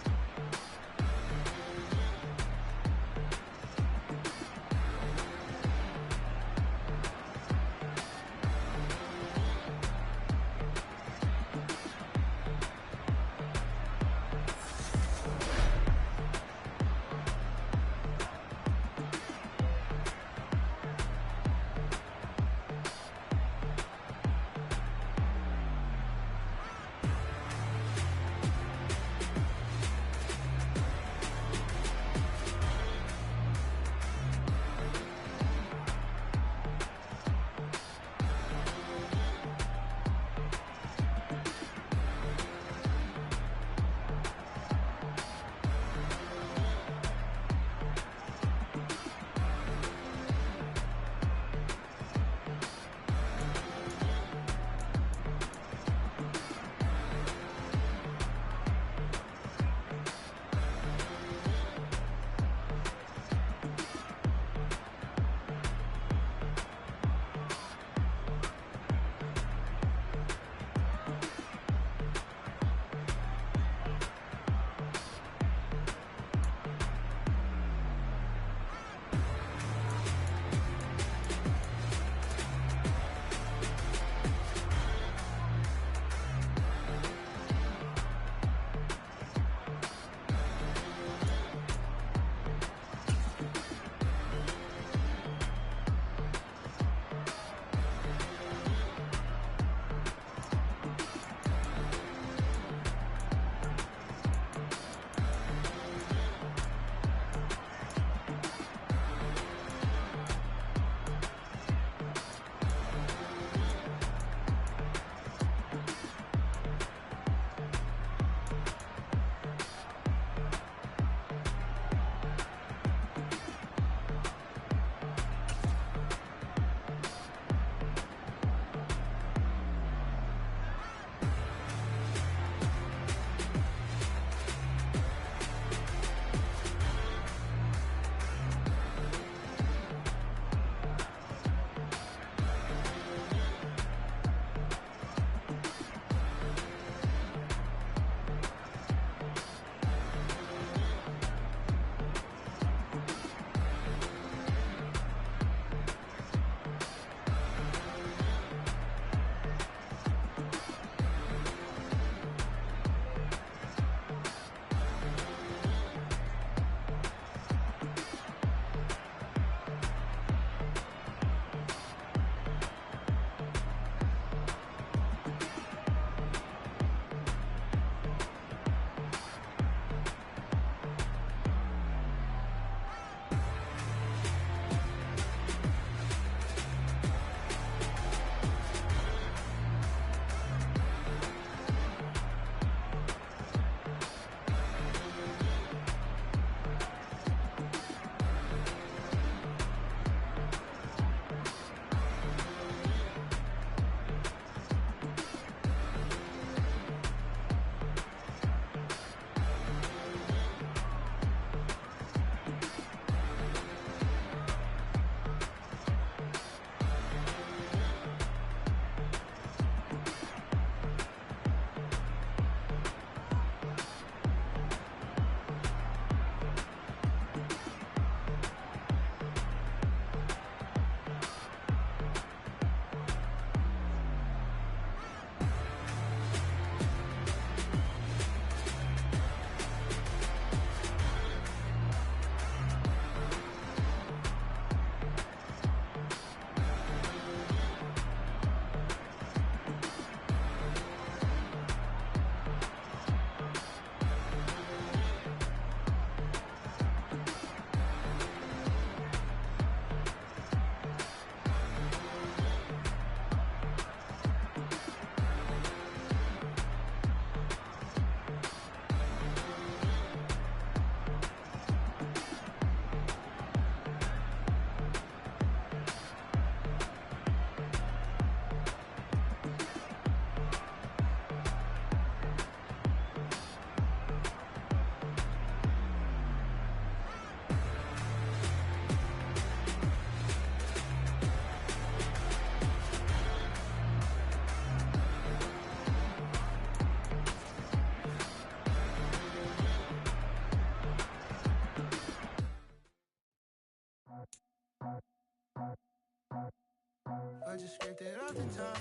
just scraped it off the top.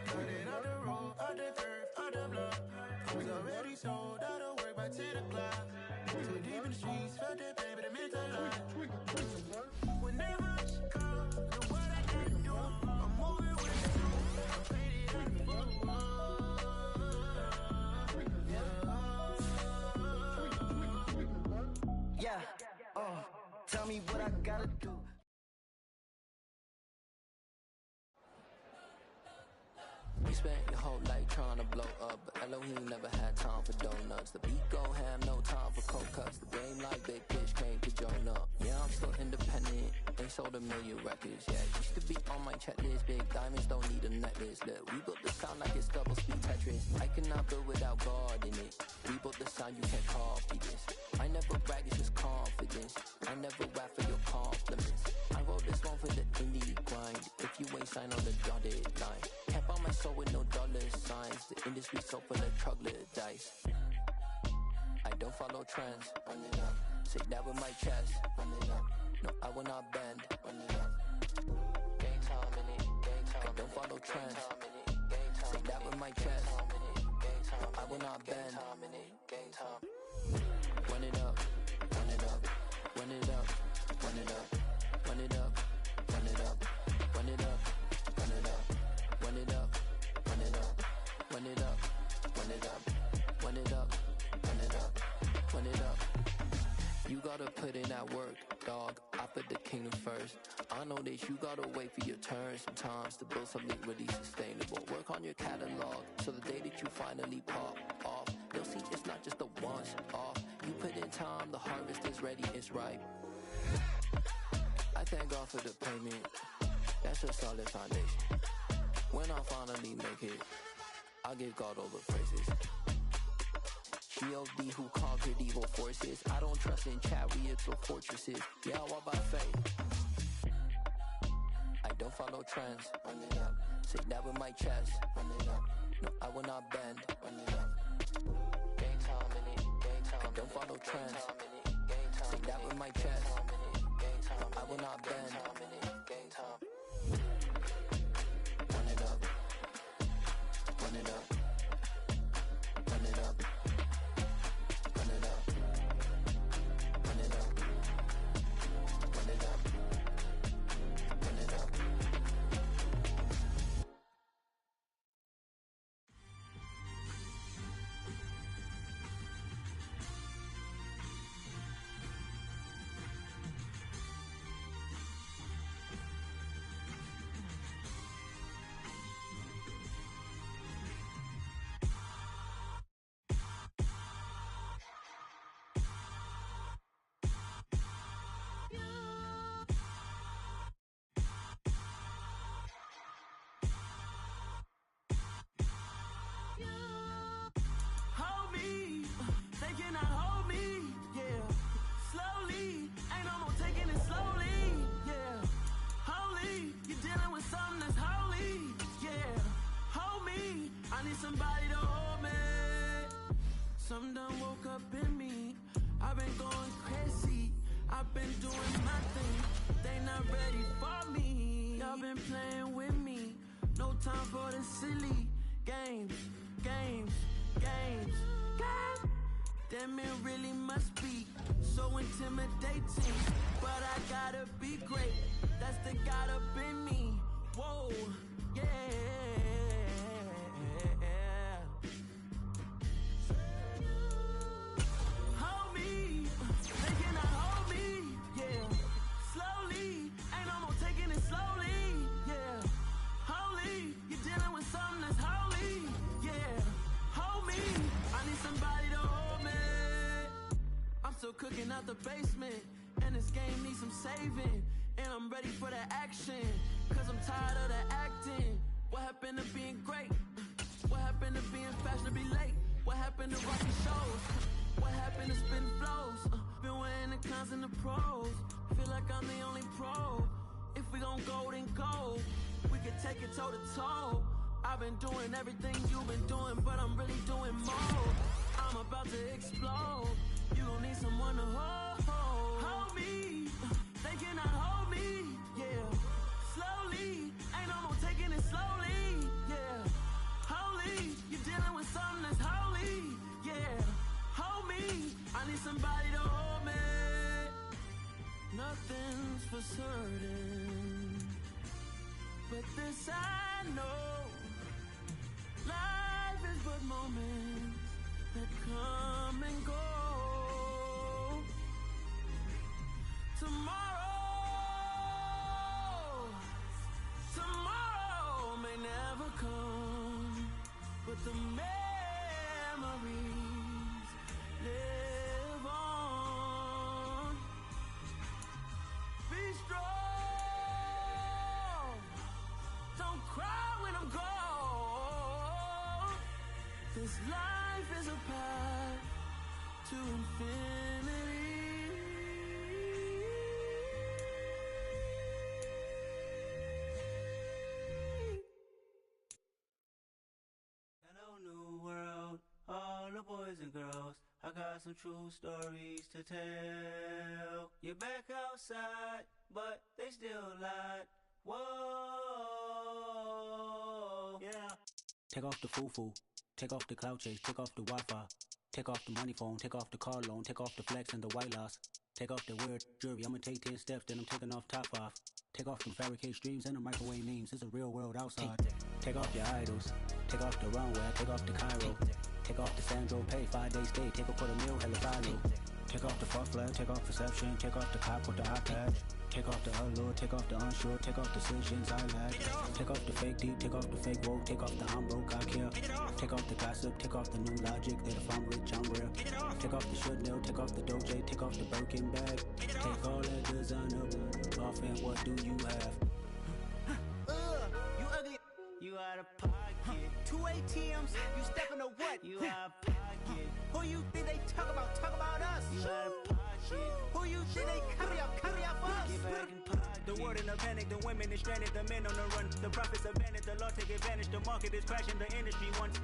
Cut it out the road, out the curve, out the block. I was already sold, out of work by 10 o'clock. Too deep in the streets, felt that pain, but it meant a lot. Whenever she calls, do what I gotta do. I'm moving with you. I'm faded out the football. Yeah, tell me what I gotta do. You spent your whole life trying to blow up, but Elohim never had time for donuts. The beat gon' have no time for cold cuts. The game like Big Pitch came to join up. Yeah, I'm still independent, ain't sold a million records. Yeah, used to be on my checklist. Big diamonds don't need a necklace. Look, we built the sound like it's double speed Tetris. I cannot build without God in it. We built the sound, you can't copy this. I never brag, it's just confidence. I never rap for your compliments. I wrote this one for the indie grind. If you ain't signed on the dotted line, can't buy my soul with no dollar signs. The industry so full of troglodytes. I don't follow trends. Run it up. Say that with my chest. Run it up. No, I will not bend. Run it up. Gang time in it. Gang time. I don't follow trends. Say that with my chest. No, I will not bend. Gang time. Run it up. Run it up. Run it up. Run it up. Run it up. Run it up. Run it up. Run it up. Run it up. Run it up. Run it up. Run it up. Run it up. Run it up. Run it up. You gotta put in that work, dog. I put the kingdom first. I know that you gotta wait for your turn sometimes to build something really sustainable. Work on your catalog so the day that you finally pop off, you'll see it's not just a once off. You put in time, the harvest is ready, it's ripe. I thank God for the payment. That's a solid foundation. When I finally make it, I'll give God all the praises. G.O.D. who conquered evil forces. I don't trust in chariots or fortresses. Yeah, I walk by faith. I don't follow trends. Run it up. Say that with my chest. Run it up. No, I will not bend. Run it up. Gang time in it. Gang time. I don't follow trends. Say that with my chest. I will not bend. Gang time. Run it up. Run it up. Run it up. Run it up. Run it up. Run it up. Run it up. Hold me, they cannot hold me, yeah. Slowly, ain't no more taking it slowly, yeah. Holy, you're dealing with something that's holy, yeah. Hold me, I need somebody to hold me. Something done woke up in me. I've been going crazy, I've been doing my thing. They not ready for me. Y'all been playing with me. No time for the silly games, games, games, games. Damn, it really must be so intimidating. But I gotta be great. That's the God up in me. Whoa, yeah. Hold me, they cannot hold me, yeah. Slowly, ain't no more taking it slowly, yeah. Holy, you're dealing with something that's holy, yeah. Hold me, I need somebody to hold me. I'm still cooking out the basement, and this game needs some saving. And I'm ready for the action, cause I'm tired of the acting. What happened to being great? What happened to being fashionably late? What happened to rocking shows? What happened to spin flows? Been weighing the cons and the pros. Feel like I'm the only pro. If we gon' go, then go. We can take it toe to toe. I've been doing everything you've been doing, but I'm really doing more. I'm about to explode. You gon' need someone to hold. Hold me, they cannot hold me, yeah. Slowly, ain't no more taking it slowly, yeah. Holy, you're dealing with something that's holy, yeah. Hold me, I need somebody to hold me. Nothing's for certain, but this I know. Life is but moments that come and go. Tomorrow may never come, but the memories live on. Be strong, don't cry when I'm gone. This life is a path to infinity. Hello, new world, all the boys and girls. I got some true stories to tell. You're back outside, but they still lied. Whoa, yeah. Take off the foo-foo, take off the cloud chase, take off the Wi-Fi, take off the money phone, take off the car loan, take off the flex and the white loss. Take off the weird jewelry, I'ma take 10 steps, then I'm taking off top 5. Take off them fabricate streams and the microwave memes, it's a real world outside. Take off your idols, take off the runway, take off the Cairo. Take off the Sandro pay, 5-day stay, take a $250,000 hella follow. Take off the fuck flag, take off perception, take off the cop with the iPad. Take off the allure, take off the unsure, take off decisions I lack. Take off the fake deep, take off the fake woke, take off the I'm broke, I care. Take off the gossip, take off the new logic, that if I'm rich, I'm real. Take off the Chanel, take off the Doja, take off the Birkin bag. Take all that designer off and what do you have? You ugly, you out of pocket. 2 ATMs, you stepping to what? You out of pocket. Who you think they talk about us? You out of pocket. Who you think they carry out for us? Get back in pocket. The world in a panic, the women is stranded, the men on the run. The profits abandoned, the law take advantage, the market is crashing, the industry wants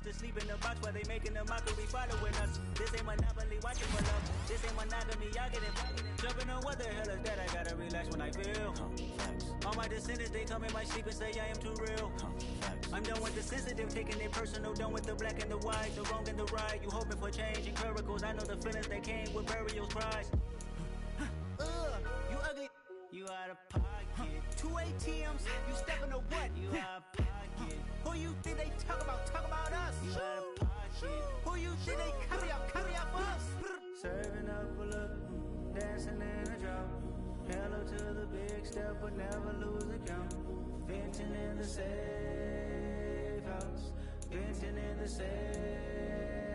to sleep in the box while they making a mockery following us. This ain't monopoly, watching for love. This ain't monogamy, y'all get it. Jumping on what the hell is that? I gotta relax when I feel. All my descendants, they come in my sleep and say I am too real. I'm done with the sensitive, taking it personal, done with the black and the white, the wrong and the right. You hoping for change and miracles, I know the feelings that came with burial cries. You ugly, you out of pocket. 2 ATMs, you stepping to what? You out of pocket. Who you think they talk about us? You out of pocket. Who you think they carry out for us? Serving up a look, dancing in a drop. Hello to the big step, but never lose a count. Venting in the safe house, venting in the safe.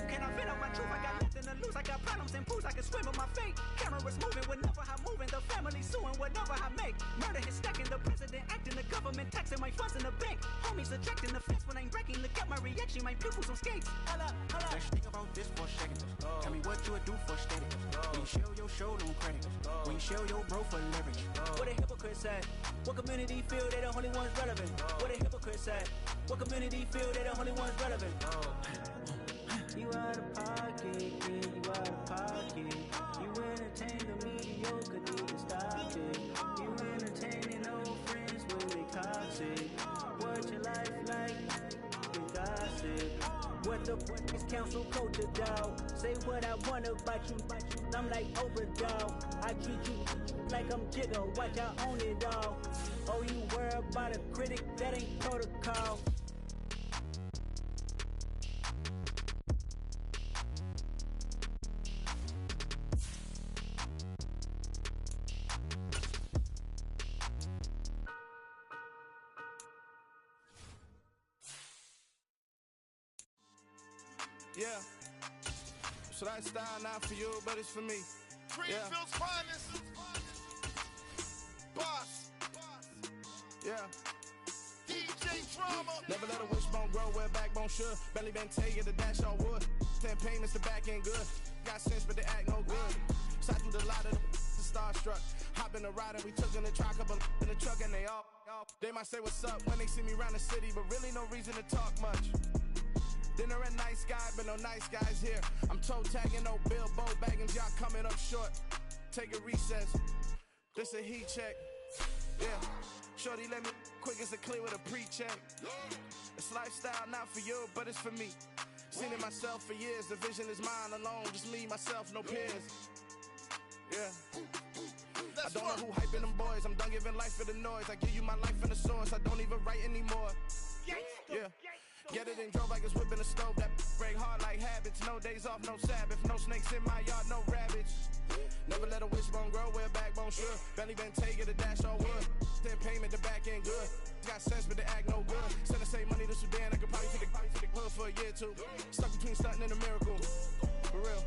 Can I vent out my truth? I got nothing to lose. I got problems and booze. I can swim with my fate. Cameras moving whenever I'm moving. The family suing whatever I make. Murder is stacking. The president acting. The government taxing my funds in the bank. Homies ejecting the fence when I'm breaking. Look at my reaction. My pupils on skates. Holla, holla. Let's think about this for a second. Tell me what you would do for steady. When you show your show, don't credit. When you show your bro for leverage. What a hypocrite said. What community feel they the only ones relevant? What a hypocrite said. What community feel they the only ones relevant? You out of pocket, yeah, you out of pocket. You entertain the mediocre, need to stop it. You entertaining old friends when they toxic. What your life like? You gossip. What the fuck is council culture, dog? Say what I want about you. I'm like overdog. I treat you like I'm Jigga. Watch I own it all. Oh, you worry about a critic? That ain't protocol. Yeah. So that style not for you, but it's for me. Greenfield's finest. Boss. Yeah. DJ Drama. Never let a wishbone grow where a backbone should. Belly been taking the dash on wood. 10 payments, the back ain't good. Got sense, but they act no good. Sat through the lot of the starstruck. Hop in the ride and we took in the truck, couple in the truck and they all. They might say what's up when they see me around the city, but really no reason to talk much. Dinner at Nice Guy, but no nice guys here. I'm toe tagging, no Bilbo Baggins, y'all coming up short. Take a recess. This a heat check. Yeah. Shorty, let me quick as a clear with a pre-check. It's lifestyle not for you, but it's for me. Seen it myself for years, the vision is mine alone. Just me, myself, no peers. Yeah. I don't know who hyping them boys. I'm done giving life for the noise. I give you my life in the source. I don't even write anymore. Yeah. Get it and drove like it's whipping a stove. That break hard like habits. No days off, no Sabbath. No snakes in my yard, no rabbits. Never let a wishbone grow where a backbone should. Belly been take it, a dash on wood. Then payment, the back end good. Got sense, but the act no good. Send the same money to Sudan. I could probably take the hood for a year or two. Stuck between stunting and a miracle. For real.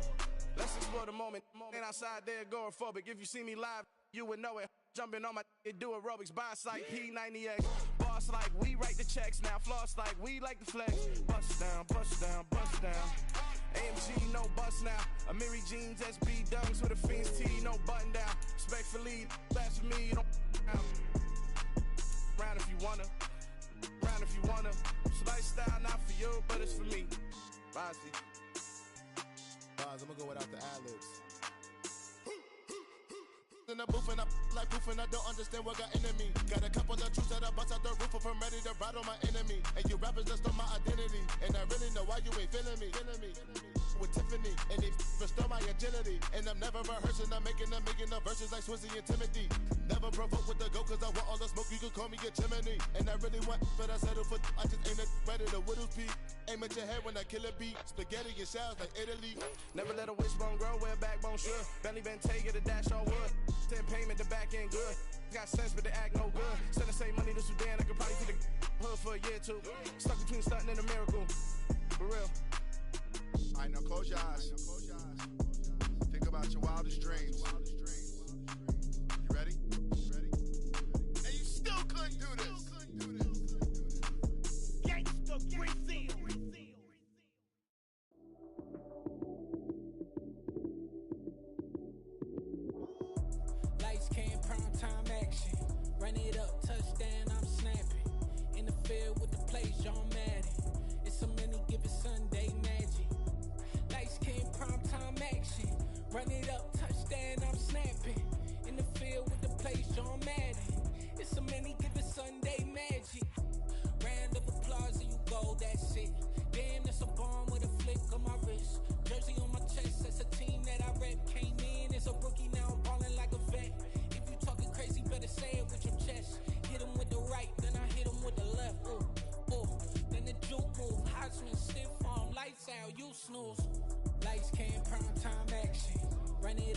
Let's explore the moment. Ain't outside there agoraphobic. If you see me live, you would know it. Jumping on my do aerobics. Boss like P90X. Boss like we write the checks now. Floss like we like the flex. Bust down, bust down, bust down. AMG, no bust now. Amiri jeans, SB dunks with a Fiends T, no button down. Respectfully, that's for me, you don't down. Round if you wanna. Round if you wanna. It's lifestyle not for you, but it's for me. Bozzy. I'm gonna go without the ad-libs. In the booth and I like proof and I don't understand what got into me. Got a couple of truths that I bust out the roof if I'm ready to ride on my enemy. And you rappers just stole my identity. And I really know why you ain't feeling me. With Tiffany, and they restore my agility. And I'm never rehearsing, I'm making the verses like Swizzy and Timothy. Never provoke with the go, cause I want all the smoke, you can call me a chimney. And I really want, but I settle for, I just aim it better the Whittles Peak. Aim at your head when I kill a beat. Spaghetti and shells like Italy. Never let a wishbone grow where a backbone should. Belly been take it, a dash on wood. Then payment, the back end good. Got sense, but the act no good. Send the same money to Sudan, I could probably take the hood for a year or two. Stuck between stunting and a miracle. For real. Alright, now close your eyes. Think about your wildest dreams. You ready? And you still couldn't do this. Gangsta Brazil. Lights came, prime time action. Run it up, touchdown, I'm snapping. In the field with the plays, John Madden. It's so many, give it Sunday magic. Lights came, prime time action. Run it up, touchdown, I'm snapping. In the field with the plays, John Madden. It's so many, give it Sunday magic. Round of applause and you go, that's it. Damn, that's a bomb with a flick on my wrist. Jersey on my chest, that's a team that I rep. Came in as a rookie, now I'm ballin' like a vet. If you talking crazy, better say it with your chest. Hit him with the right, then I hit him with the left. Ooh, ooh, then the juke move. Heisman, stiff arm, lights out, you snooze. Lights came, prime time action. Run it